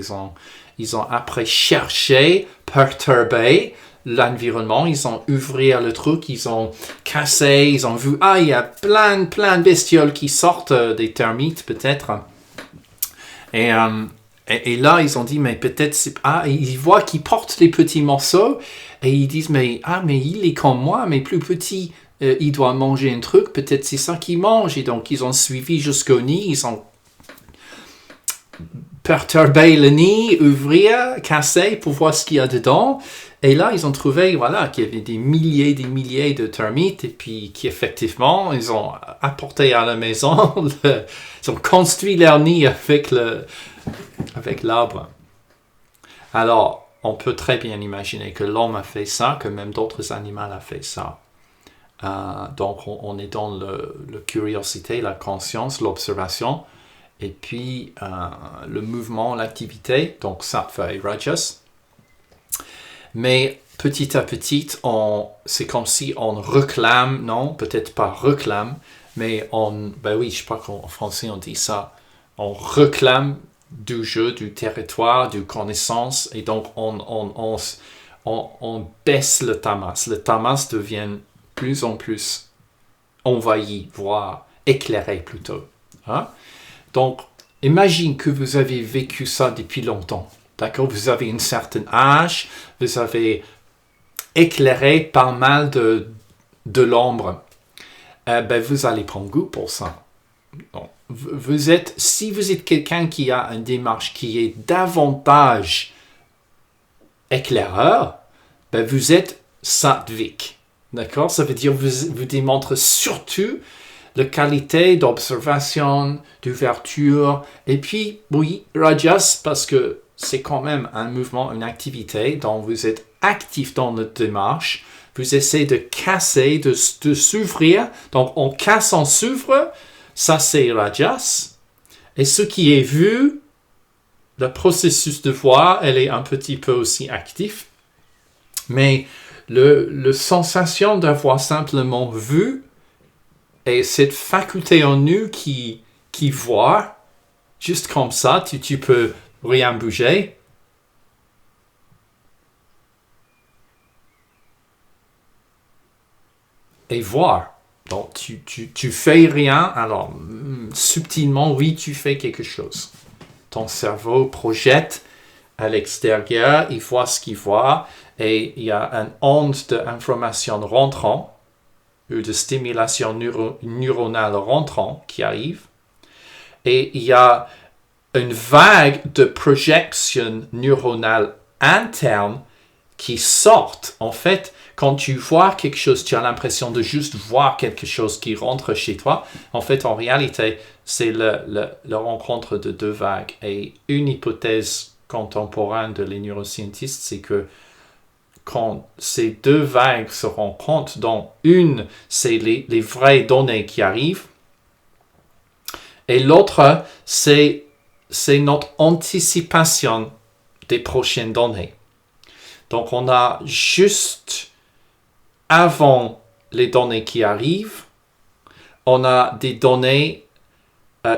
ils ont après cherché, perturbé l'environnement. Ils ont ouvert le truc. Ils ont cassé. Ils ont vu, il y a plein de bestioles qui sortent, des termites peut-être. Et là, ils ont dit, mais peut-être, ils voient qu'ils portent les petits morceaux, et ils disent, mais il est comme moi, mais plus petit, il doit manger un truc, peut-être c'est ça qu'il mange. Et donc, ils ont suivi jusqu'au nid, ils ont perturbé le nid, ouvrir, casser pour voir ce qu'il y a dedans. Et là, ils ont trouvé, qu'il y avait des milliers de termites, et puis qu'effectivement, ils ont apporté à la maison, ils ont construit leur nid avec l'arbre. Alors, on peut très bien imaginer que l'homme a fait ça, que même d'autres animaux ont fait ça. Donc, on est dans la curiosité, la conscience, l'observation, et puis le mouvement, l'activité, donc sattva et rajas. Mais petit à petit, c'est comme si on réclame, non, peut-être pas réclame, mais je crois qu'en français on dit ça, on réclame du jeu, du territoire, du connaissance, et donc on baisse le tamas. Le tamas devient plus en plus envahi, voire éclairé plutôt. Hein? Donc, imagine que vous avez vécu ça depuis longtemps. D'accord? Vous avez un certain âge, vous avez éclairé pas mal de l'ombre. Vous allez prendre goût pour ça. Donc, si vous êtes quelqu'un qui a une démarche qui est davantage éclaireur, vous êtes sattvique. D'accord? Ça veut dire vous démontrez surtout la qualité d'observation, d'ouverture, et puis, oui, rajas, parce que c'est quand même un mouvement, une activité dont vous êtes actif dans notre démarche, vous essayez de casser, de s'ouvrir, donc on casse, on s'ouvre, ça c'est rajas, et ce qui est vu, le processus de voir, elle est un petit peu aussi actif, mais la sensation d'avoir simplement vu, et cette faculté en nous qui voit, juste comme ça, tu peux rien bouger. Et voir. Donc, tu fais rien, alors, subtilement, oui, tu fais quelque chose. Ton cerveau projette à l'extérieur, il voit ce qu'il voit, et il y a une onde d'information rentrant, ou de stimulation neuronale rentrant qui arrive, et il y a une vague de projection neuronale interne qui sort. En fait, quand tu vois quelque chose, tu as l'impression de juste voir quelque chose qui rentre chez toi. En fait, en réalité, c'est la rencontre de deux vagues. Et une hypothèse contemporaine de les neuroscientistes, c'est que quand ces deux vagues se rencontrent, dont une, c'est les vraies données qui arrivent, et l'autre, c'est notre anticipation des prochaines données. Donc, on a juste avant les données qui arrivent, on a des données,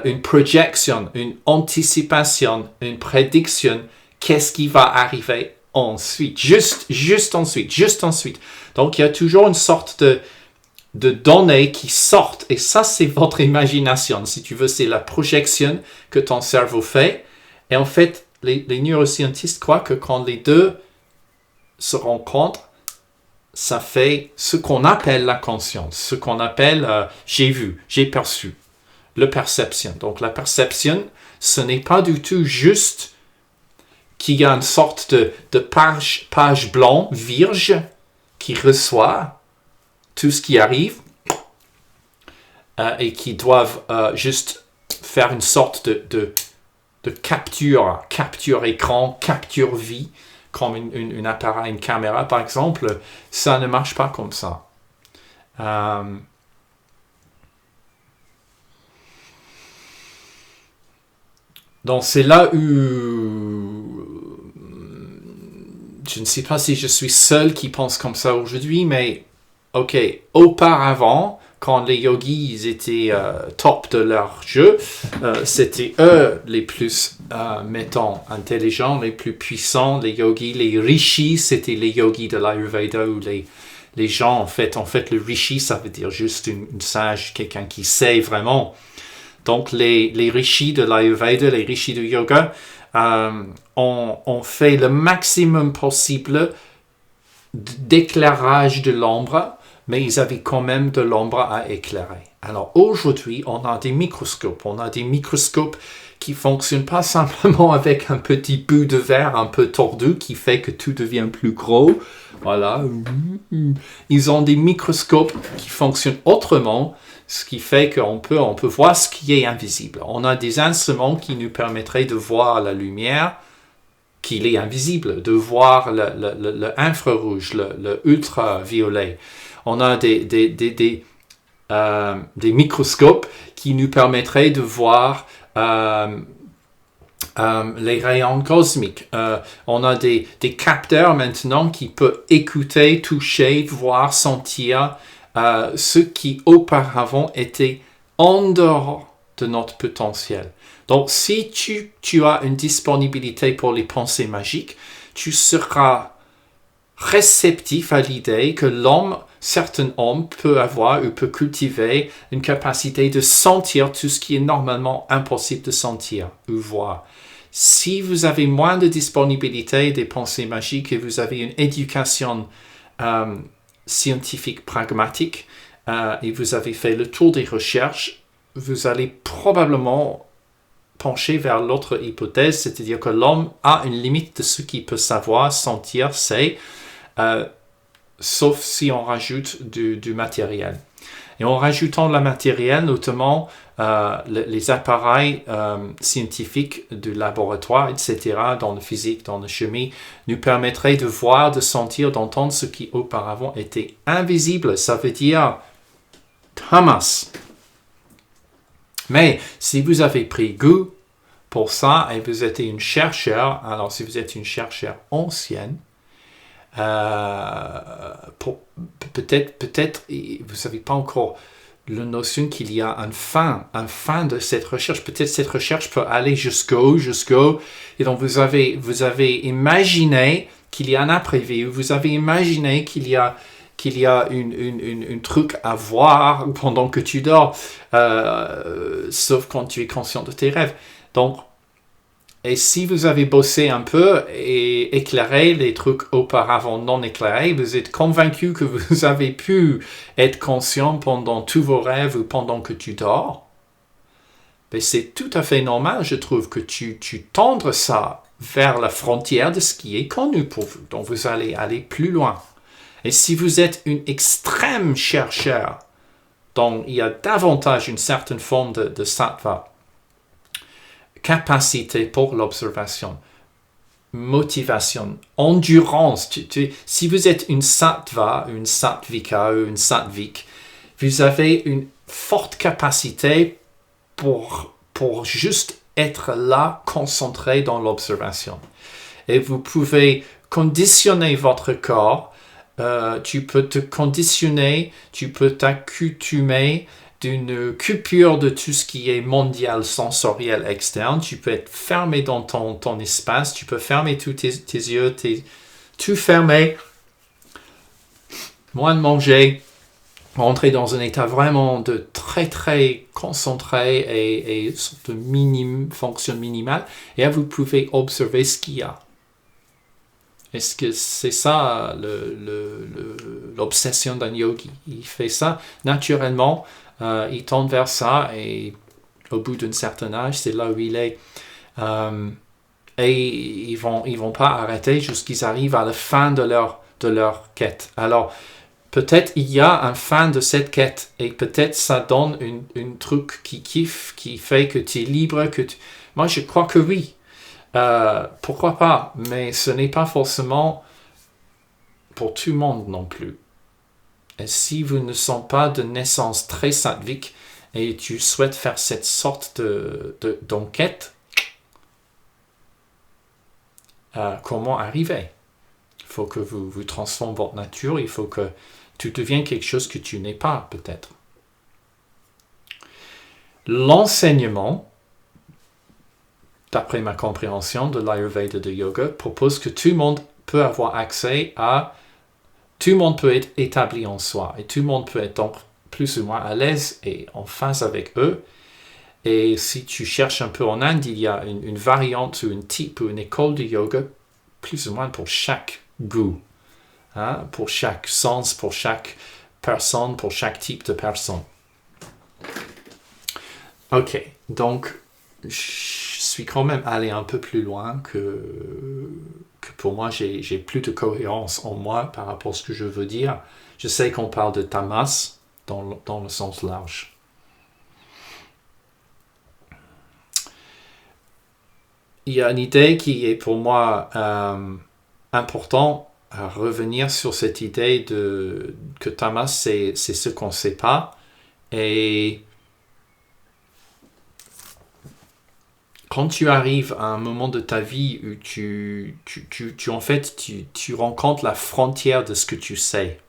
une projection, une anticipation, une prédiction, qu'est-ce qui va arriver ensuite, juste ensuite. Donc, il y a toujours une sorte de données qui sortent, et ça, c'est votre imagination. Si tu veux, c'est la projection que ton cerveau fait. Et en fait, les neuroscientistes croient que quand les deux se rencontrent, ça fait ce qu'on appelle la conscience, ce qu'on appelle j'ai vu, j'ai perçu, la perception. Donc la perception, ce n'est pas du tout juste qu'il y a une sorte de page blanche, vierge, qui reçoit tout ce qui arrive et qui doivent juste faire une sorte de capture écran, capture vie, comme un appareil, une caméra par exemple. Ça ne marche pas comme ça. Donc c'est là où je ne sais pas si je suis seul qui pense comme ça aujourd'hui, mais ok, auparavant, quand les yogis ils étaient top de leur jeu, c'était eux les plus, mettons, intelligents, les plus puissants, les yogis, les rishis, c'était les yogis de l'Ayurveda, ou les gens, en fait, le rishi, ça veut dire juste une sage, quelqu'un qui sait vraiment. Donc, les rishis de l'Ayurveda, les rishis du yoga, ont fait le maximum possible d'éclairage de l'ombre, mais ils avaient quand même de l'ombre à éclairer. Alors aujourd'hui, on a des microscopes qui fonctionnent pas simplement avec un petit bout de verre un peu tordu qui fait que tout devient plus gros. Voilà. Ils ont des microscopes qui fonctionnent autrement, ce qui fait qu'on peut voir ce qui est invisible. On a des instruments qui nous permettraient de voir la lumière qu'il est invisible, de voir le infrarouge, le ultraviolet. On a des microscopes qui nous permettraient de voir les rayons cosmiques. On a des capteurs maintenant qui peuvent écouter, toucher, voir, sentir ce qui auparavant était en dehors de notre potentiel. Donc, si tu as une disponibilité pour les pensées magiques, tu seras réceptif à l'idée que certains hommes peuvent avoir ou peuvent cultiver une capacité de sentir tout ce qui est normalement impossible de sentir ou voir. Si vous avez moins de disponibilité des pensées magiques et vous avez une éducation scientifique pragmatique et vous avez fait le tour des recherches, vous allez probablement pencher vers l'autre hypothèse, c'est-à-dire que l'homme a une limite de ce qu'il peut savoir, sentir, sauf si on rajoute du matériel. Et en rajoutant le matériel, notamment les appareils scientifiques du laboratoire, etc., dans la physique, dans la chimie, nous permettraient de voir, de sentir, d'entendre ce qui auparavant était invisible. Ça veut dire tamas. Mais si vous avez pris goût pour ça et vous êtes une chercheur, alors si vous êtes une chercheur ancienne, peut-être vous savez pas encore la notion qu'il y a un fin de cette recherche. Peut-être cette recherche peut aller jusqu'au, et donc vous avez imaginé qu'il y a un imprévu, vous avez imaginé qu'il y a une truc à voir pendant que tu dors, sauf quand tu es conscient de tes rêves. Donc, et si vous avez bossé un peu et éclairé les trucs auparavant non éclairés, vous êtes convaincu que vous avez pu être conscient pendant tous vos rêves ou pendant que tu dors, mais c'est tout à fait normal, je trouve, que tu tendres ça vers la frontière de ce qui est connu pour vous. Donc vous allez aller plus loin. Et si vous êtes une extrême chercheur, dont il y a davantage une certaine forme de sattva, capacité pour l'observation, motivation, endurance. Si vous êtes une sattva, une sattvika ou une sattvik, vous avez une forte capacité pour juste être là, concentré dans l'observation. Et vous pouvez conditionner votre corps, tu peux te conditionner, tu peux t'accoutumer d'une coupure de tout ce qui est mondial, sensoriel, externe. Tu peux être fermé dans ton espace, tu peux fermer tous tes yeux, tout fermer, moins de manger, rentrer dans un état vraiment de très très concentré et sorte de fonction minimale, et là vous pouvez observer ce qu'il y a. Est-ce que c'est ça l'obsession d'un yogi? Il fait ça naturellement. Il tend vers ça et au bout d'un certain âge, c'est là où il est. Et ils vont pas arrêter jusqu'à qu'ils arrivent à la fin de leur quête. Alors, peut-être il y a un fin de cette quête et peut-être ça donne une truc qui kiffe, qui fait que tu es libre. Moi, je crois que oui. Pourquoi pas? Mais ce n'est pas forcément pour tout le monde non plus. Et si vous ne sont pas de naissance très sattvique et tu souhaites faire cette sorte d'enquête, comment arriver? Il faut que vous transformez votre nature, il faut que tu deviennes quelque chose que tu n'es pas, peut-être. L'enseignement, d'après ma compréhension de l'Ayurveda de yoga, propose que tout le monde peut avoir accès à... Tout le monde peut être établi en soi et tout le monde peut être donc plus ou moins à l'aise et en phase avec eux. Et si tu cherches un peu en Inde, il y a une variante ou un type ou une école de yoga plus ou moins pour chaque goût, pour chaque sens, pour chaque personne, pour chaque type de personne. Ok, donc je suis quand même allé un peu plus loin que pour moi, j'ai plus de cohérence en moi par rapport à ce que je veux dire. Je sais qu'on parle de tamas dans le sens large. Il y a une idée qui est pour moi importante à revenir sur cette idée que tamas, c'est ce qu'on ne sait pas. Et quand tu arrives à un moment de ta vie où tu rencontres la frontière de ce que tu sais,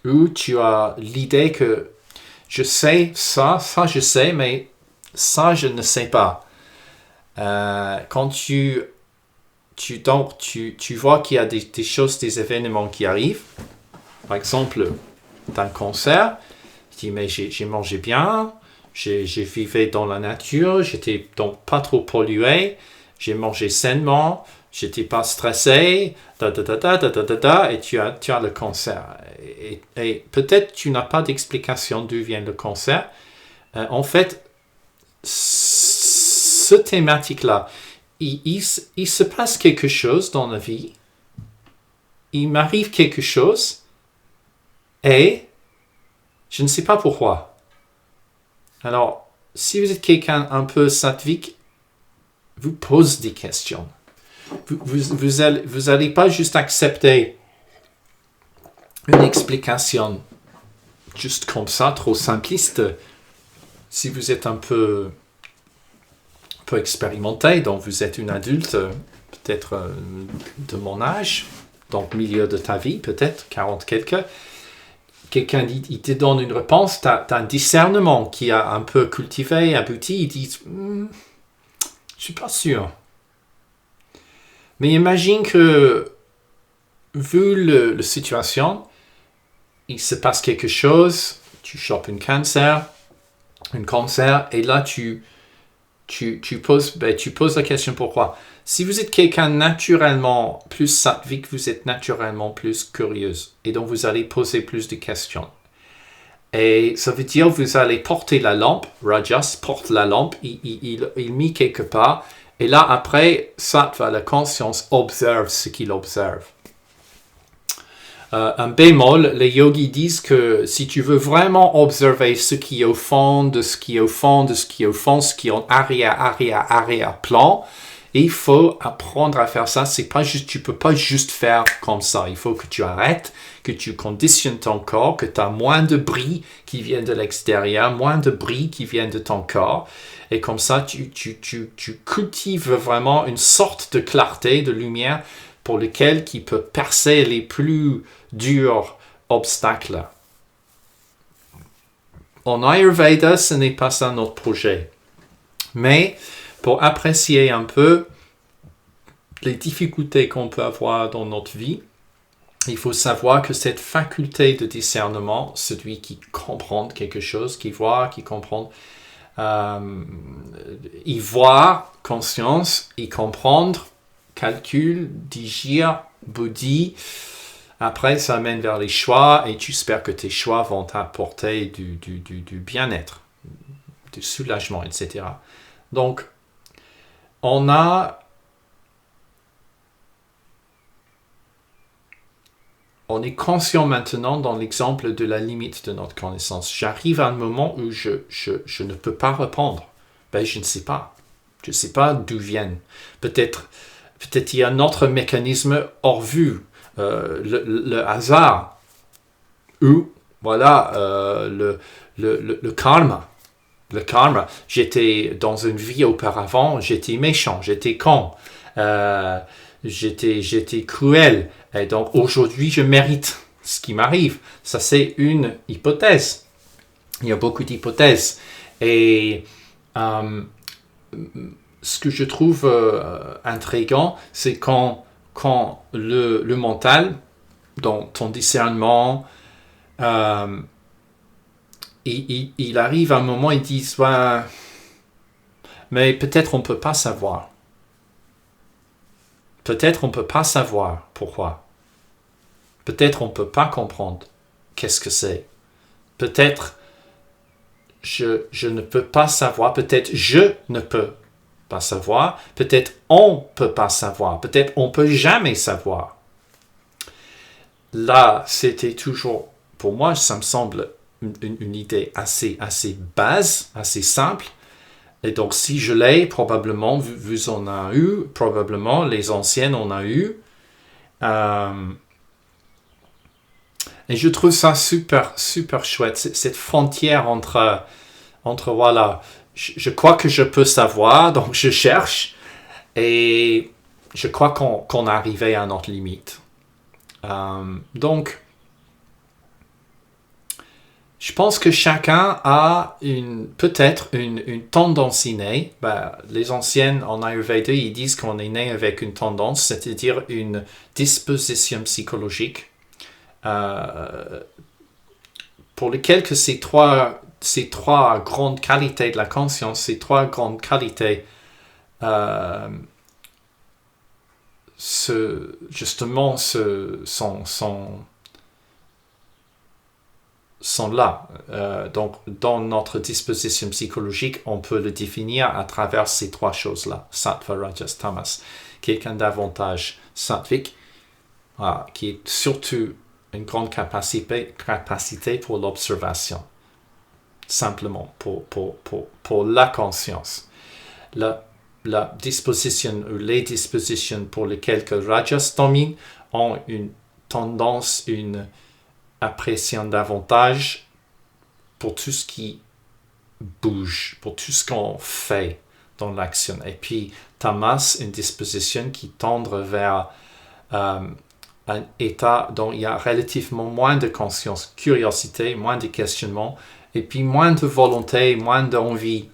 où tu as l'idée que je sais ça je sais, mais ça je ne sais pas. Quand tu vois qu'il y a des choses, des événements qui arrivent, par exemple, d'un concert, tu dis mais j'ai mangé bien, j'ai vécu dans la nature, j'étais donc pas trop pollué, j'ai mangé sainement, j'étais pas stressé, et tu as le cancer. Et peut-être tu n'as pas d'explication d'où vient le cancer. En fait, ce thématique-là, il se passe quelque chose dans la vie, il m'arrive quelque chose, et Je ne sais pas pourquoi. Alors, si vous êtes quelqu'un un peu sattvique, vous posez des questions. Vous allez pas juste accepter une explication juste comme ça, trop simpliste. Si vous êtes un peu expérimenté, donc vous êtes une adulte, peut-être de mon âge, donc milieu de ta vie, peut-être 40 quelques, quelqu'un dit, il te donne une réponse, tu as un discernement qui a un peu cultivé, abouti, il dit je suis pas sûr. Mais imagine que, vu la situation, il se passe quelque chose, tu chopes un cancer, et là tu poses la question pourquoi. Si vous êtes quelqu'un naturellement plus sattvique, vous êtes naturellement plus curieuse. Et donc vous allez poser plus de questions. Et ça veut dire que vous allez porter la lampe, Rajas porte la lampe, il met quelque part. Et là après, Sattva, la conscience, observe ce qu'il observe. Un bémol, les yogis disent que si tu veux vraiment observer ce qui est au fond, de ce qui est au fond, de ce qui est au fond, ce qui est en arrière-plan, il faut apprendre à faire ça. C'est pas juste, tu peux pas juste faire comme ça. Il faut que tu arrêtes, que tu conditionnes ton corps, que tu as moins de bruit qui vient de l'extérieur, moins de bruit qui vient de ton corps. Et comme ça, tu cultives vraiment une sorte de clarté, de lumière, pour lequel qui peut percer les plus durs obstacles. En Ayurveda, ce n'est pas ça notre projet. Mais pour apprécier un peu les difficultés qu'on peut avoir dans notre vie, il faut savoir que cette faculté de discernement, celui qui comprend quelque chose, qui voit, qui comprend, y voir, conscience, y comprendre, calcul, digir, buddhi. Après, ça mène vers les choix et tu espères que tes choix vont t'apporter du bien-être, du soulagement, etc. Donc, on est conscient maintenant dans l'exemple de la limite de notre connaissance. J'arrive à un moment où je ne peux pas répondre. Je ne sais pas. Je ne sais pas d'où viennent. Peut-être il y a un autre mécanisme hors vue, le hasard, ou voilà, le karma. Le karma. J'étais dans une vie auparavant, j'étais méchant, j'étais con, j'étais cruel, et donc aujourd'hui je mérite ce qui m'arrive. Ça c'est une hypothèse. Il y a beaucoup d'hypothèses. Et ce que je trouve intriguant, c'est quand le mental, dans ton discernement, il arrive à un moment, ils disent mais peut-être on ne peut pas savoir. Peut-être on ne peut pas savoir pourquoi. Peut-être on ne peut pas comprendre qu'est-ce que c'est. Peut-être je ne peux pas savoir. Peut-être je ne peux pas savoir. Peut-être on ne peut pas savoir. Peut-être on ne peut jamais savoir. Là, c'était toujours, pour moi, ça me semble une idée assez base, assez simple. Et donc, si je l'ai, probablement, vous en avez eu, probablement, les anciennes en ont eu. Et je trouve ça super chouette, cette frontière entre voilà, je crois que je peux savoir, donc je cherche, et je crois qu'on est arrivé à notre limite. Donc, je pense que chacun a peut-être une tendance innée. Les anciennes en Ayurveda, ils disent qu'on est né avec une tendance, c'est-à-dire une disposition psychologique, pour lesquelles que ces trois grandes qualités de la conscience, ces trois grandes qualités sont là. Donc, dans notre disposition psychologique, on peut le définir à travers ces trois choses-là. Sattva, Rajas, Tamas. Quelqu'un davantage sattvique, qui est surtout une grande capacité pour l'observation. Simplement, pour la conscience. La disposition ou les dispositions pour lesquelles que rajas dominent ont une tendance, une appréciation davantage pour tout ce qui bouge, pour tout ce qu'on fait dans l'action. Et puis, tamas, une disposition qui tend vers un état dont il y a relativement moins de conscience, curiosité, moins de questionnement, et puis moins de volonté, moins d'envie.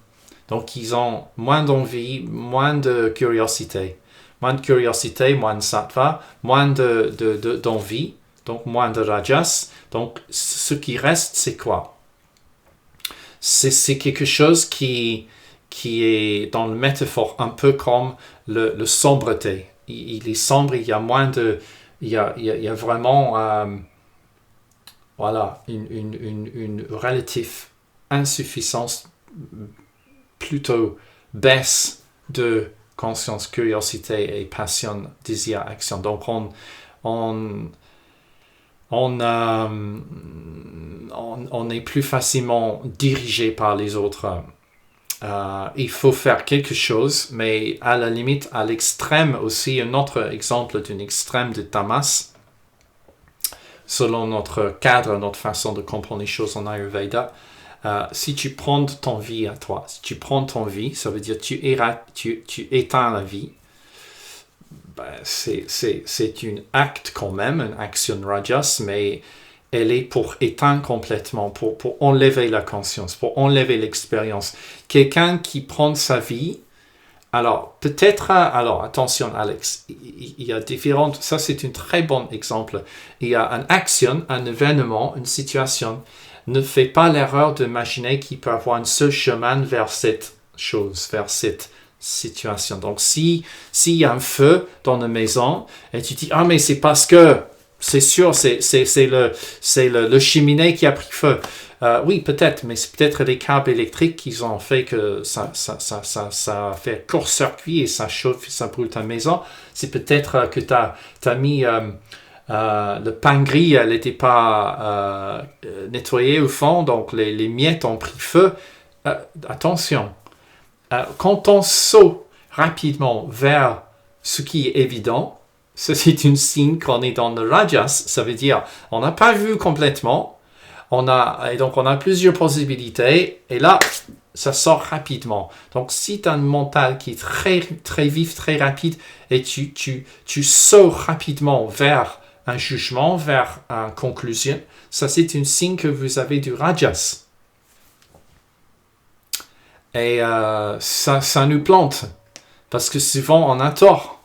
Donc, ils ont moins d'envie, moins de curiosité. Moins de curiosité, moins de sattva, moins d'envie, donc moins de rajas. Donc, ce qui reste, c'est quoi? C'est quelque chose qui est dans le métaphore un peu comme le sombreté. Il est sombre, il y a moins de... Il y a vraiment une relative insuffisance, plutôt baisse de conscience, curiosité et passion, désir, action. Donc on est plus facilement dirigé par les autres. Il faut faire quelque chose, mais à la limite, à l'extrême aussi, un autre exemple d'un extrême de tamas, selon notre cadre, notre façon de comprendre les choses en Ayurveda, si tu prends ton vie à toi, si tu prends ton vie, ça veut dire tu éteins la vie, c'est un acte quand même, une action rajas, mais elle est pour éteindre complètement, pour enlever la conscience, pour enlever l'expérience. Quelqu'un qui prend sa vie, alors peut-être, alors attention Alex, il y a différentes, ça c'est un très bon exemple. Il y a une action, un événement, une situation. Ne fais pas l'erreur d'imaginer qu'il peut avoir un seul chemin vers cette chose, vers cette situation. Donc s'il y a un feu dans la maison, et tu dis, ah mais c'est parce que, c'est sûr, c'est le cheminée qui a pris feu. Oui, peut-être, mais c'est peut-être les câbles électriques qui ont fait que ça fait court-circuit et ça chauffe, ça brûle ta maison. C'est peut-être que tu as mis le pain gris, elle n'était pas nettoyée au fond, donc les miettes ont pris feu. Attention, quand on saute rapidement vers ce qui est évident, ça, c'est un signe qu'on est dans le rajas. Ça veut dire on n'a pas vu complètement. Et donc, on a plusieurs possibilités. Et là, ça sort rapidement. Donc, si tu as un mental qui est très, très vif, très rapide, et tu sors rapidement vers un jugement, vers une conclusion, ça, c'est un signe que vous avez du rajas. Et ça nous plante. Parce que souvent, on a tort.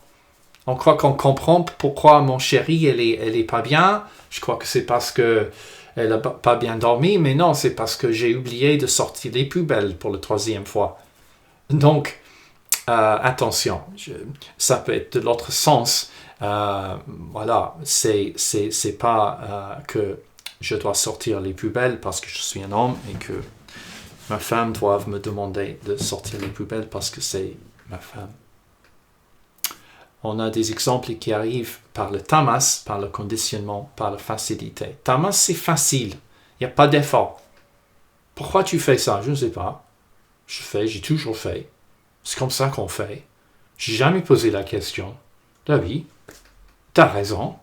On croit qu'on comprend pourquoi mon chéri, elle est pas bien. Je crois que c'est parce que elle n'a pas bien dormi. Mais non, c'est parce que j'ai oublié de sortir les poubelles pour la 3e fois. Donc, attention. Ça peut être de l'autre sens. Voilà, c'est pas que je dois sortir les poubelles parce que je suis un homme et que ma femme doit me demander de sortir les poubelles parce que c'est ma femme. On a des exemples qui arrivent par le tamas, par le conditionnement, par la facilité. Tamas, c'est facile. Il n'y a pas d'effort. Pourquoi tu fais ça? Je ne sais pas. J'ai toujours fait. C'est comme ça qu'on fait. J'ai jamais posé la question. Ah oui, t'as raison.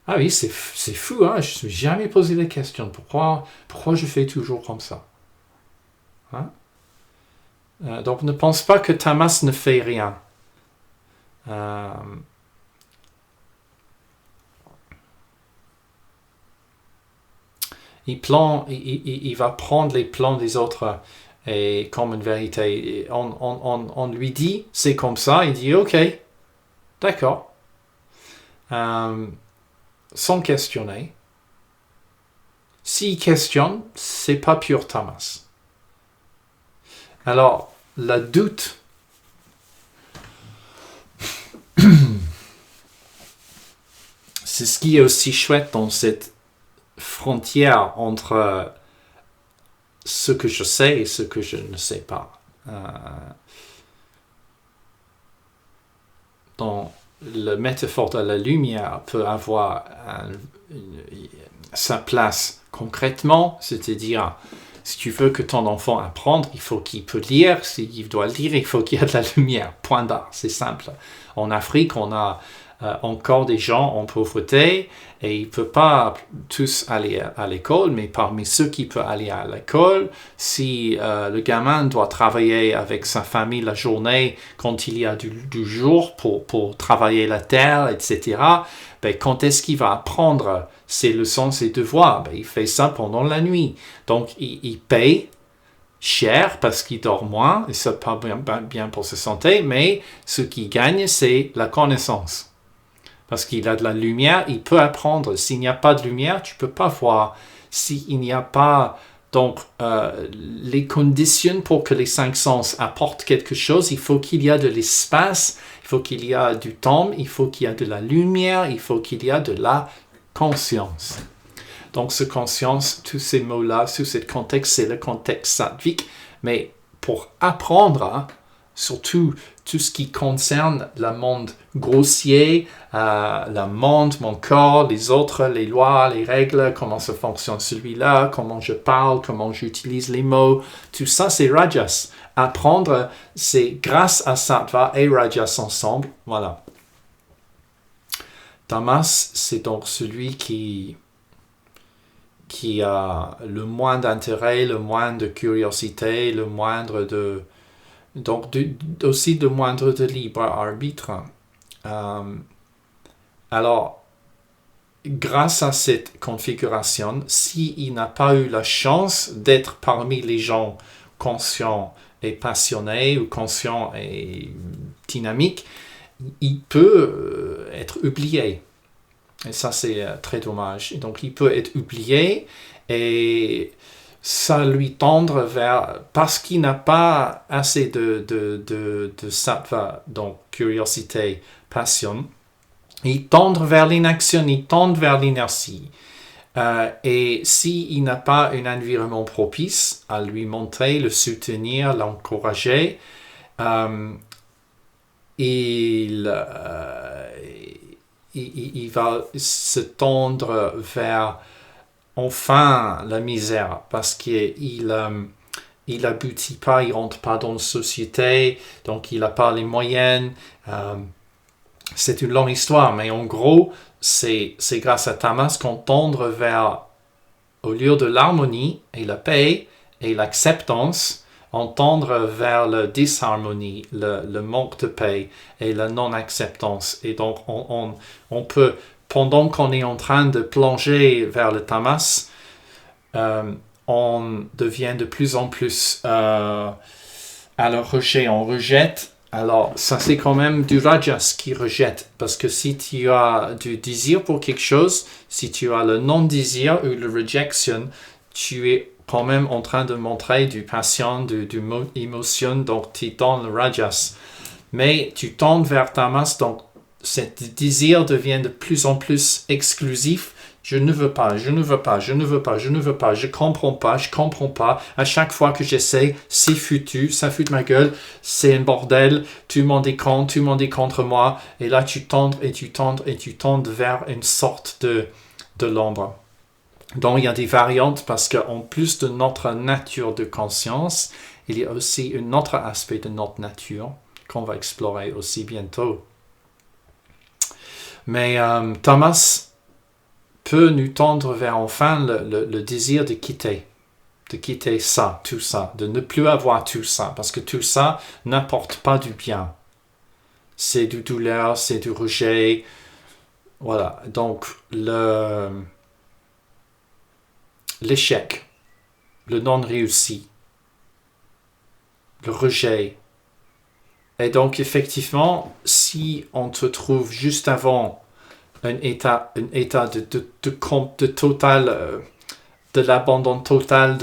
Ah oui, c'est fou, hein? Je ne me suis jamais posé la question. Pourquoi je fais toujours comme ça? Hein? Donc ne pense pas que tamas ne fait rien. Il va prendre les plans des autres et comme une vérité. On lui dit c'est comme ça, il dit ok, d'accord, sans questionner. S'il questionne, c'est pas pur tamas. Alors, la doute c'est ce qui est aussi chouette dans cette frontière entre ce que je sais et ce que je ne sais pas. Dans la métaphore de la lumière peut avoir sa place concrètement, c'est-à-dire, si tu veux que ton enfant apprenne, il faut qu'il peut lire. S'il doit lire, il faut qu'il y ait de la lumière. Point barre, c'est simple. En Afrique, on a encore des gens en pauvreté et ils ne peuvent pas tous aller à l'école, mais parmi ceux qui peuvent aller à l'école, si le gamin doit travailler avec sa famille la journée quand il y a du jour pour travailler la terre, etc., ben, quand est-ce qu'il va apprendre ses leçons, ses devoirs? Ben, il fait ça pendant la nuit. Donc, il paye cher parce qu'il dort moins, et ça pas bien pour sa santé, mais ce qu'il gagne, c'est la connaissance. Parce qu'il a de la lumière, il peut apprendre. S'il n'y a pas de lumière, tu ne peux pas voir. S'il n'y a pas donc les conditions pour que les 5 sens apportent quelque chose, il faut qu'il y ait de l'espace, il faut qu'il y ait du temps, il faut qu'il y ait de la lumière, il faut qu'il y ait de la conscience. Donc, ce conscience, tous ces mots-là, tout ce contexte, c'est le contexte sattvique. Mais pour apprendre, surtout tout ce qui concerne le monde grossier, le monde, mon corps, les autres, les lois, les règles, comment ça fonctionne celui-là, comment je parle, comment j'utilise les mots, tout ça, c'est Rajas. Apprendre, c'est grâce à Sattva et Rajas ensemble. Voilà. Tamas, c'est donc celui qui a le moins d'intérêt, le moins de curiosité, le moindre de... Donc, aussi le moindre de libre arbitre. Alors, grâce à cette configuration, s'il n'a pas eu la chance d'être parmi les gens conscients et passionnés ou conscients et dynamiques, il peut être oublié. Et ça, c'est très dommage. Et donc, il peut être oublié et ça lui tendre vers... Parce qu'il n'a pas assez de sattva, donc curiosité, passion, il tendre vers l'inaction, il tend vers l'inertie. Et s'il n'a pas un environnement propice à lui montrer, le soutenir, l'encourager, il va se tendre vers enfin la misère parce qu'il aboutit pas, il rentre pas dans la société, donc il n'a pas les moyens. C'est une longue histoire, mais en gros, c'est grâce à Tamas qu'on tendre vers, au lieu de l'harmonie et la paix et l'acceptance, on tendre vers la disharmonie, le manque de paix et la non-acceptance. Et donc, on peut, pendant qu'on est en train de plonger vers le tamas, on devient de plus en plus à le rejet. On rejette. Alors, ça c'est quand même du rajas qui rejette. Parce que si tu as du désir pour quelque chose, si tu as le non-désir ou le rejection, tu es quand même en train de montrer du passion, du émotion, donc tu tends le rajas. Mais tu tends vers tamas, donc ce désir devient de plus en plus exclusif. Je ne veux pas, je ne veux pas, je ne veux pas, je ne veux pas, je comprends pas, je comprends pas. À chaque fois que j'essaie, c'est foutu, ça fout de ma gueule, c'est un bordel, tout le monde est contre moi. Et là, tu tends et tu tends et tu tends vers une sorte de l'ombre. Donc, il y a des variantes parce qu'en plus de notre nature de conscience, il y a aussi un autre aspect de notre nature qu'on va explorer aussi bientôt. Mais Tamas peut nous tendre vers enfin le désir de quitter ça, tout ça, de ne plus avoir tout ça, parce que tout ça n'apporte pas du bien. C'est du douleur, c'est du rejet. Voilà, donc l'échec, le non-réussi, le rejet. Et donc, effectivement, si on te trouve juste avant un état de total, de l'abandon total,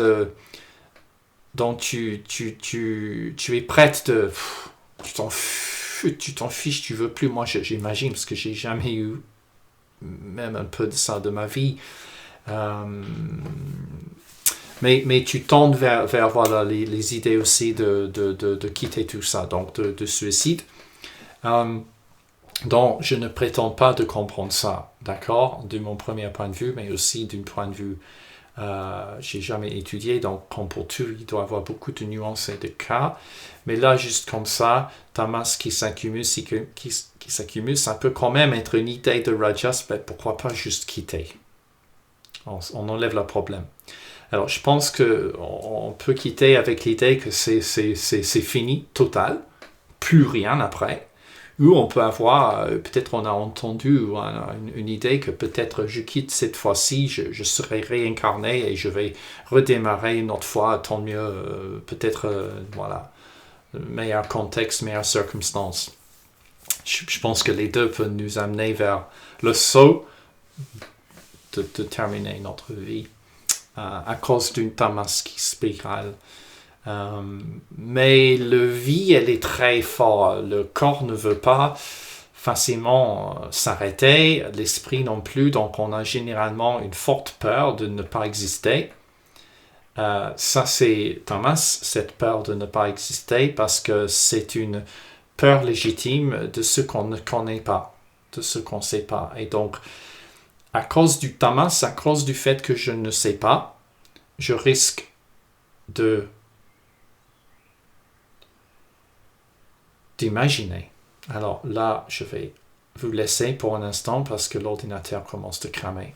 dont tu es prête de... Tu t'en fiches, tu veux plus. Moi, j'imagine, parce que j'ai jamais eu même un peu de ça de ma vie. Mais tu tends vers voilà, les idées aussi de quitter tout ça, donc de suicide. Donc, je ne prétends pas de comprendre ça, d'accord, de mon premier point de vue, mais aussi d'un point de vue, j'ai jamais étudié, donc comme pour tout, il doit y avoir beaucoup de nuances et de cas. Mais là, juste comme ça, tamas qui s'accumule, qui s'accumule, ça peut quand même être une idée de rajas, mais pourquoi pas juste quitter. On enlève le problème. Alors, je pense qu'on peut quitter avec l'idée que c'est fini, total, plus rien après. Ou on peut avoir, peut-être on a entendu une idée que peut-être je quitte cette fois-ci, je serai réincarné et je vais redémarrer une autre fois, tant mieux, peut-être, voilà, meilleur contexte, meilleures circonstances. Je pense que les deux peuvent nous amener vers le saut de terminer notre vie à cause d'une tamas qui spirale. Mais la vie, elle est très forte. Le corps ne veut pas facilement s'arrêter, l'esprit non plus, donc on a généralement une forte peur de ne pas exister. Ça, c'est tamas, cette peur de ne pas exister, parce que c'est une peur légitime de ce qu'on ne connaît pas, de ce qu'on ne sait pas. Et donc, à cause du tamas, à cause du fait que je ne sais pas, je risque d'imaginer. Alors là, je vais vous laisser pour un instant parce que l'ordinateur commence à cramer.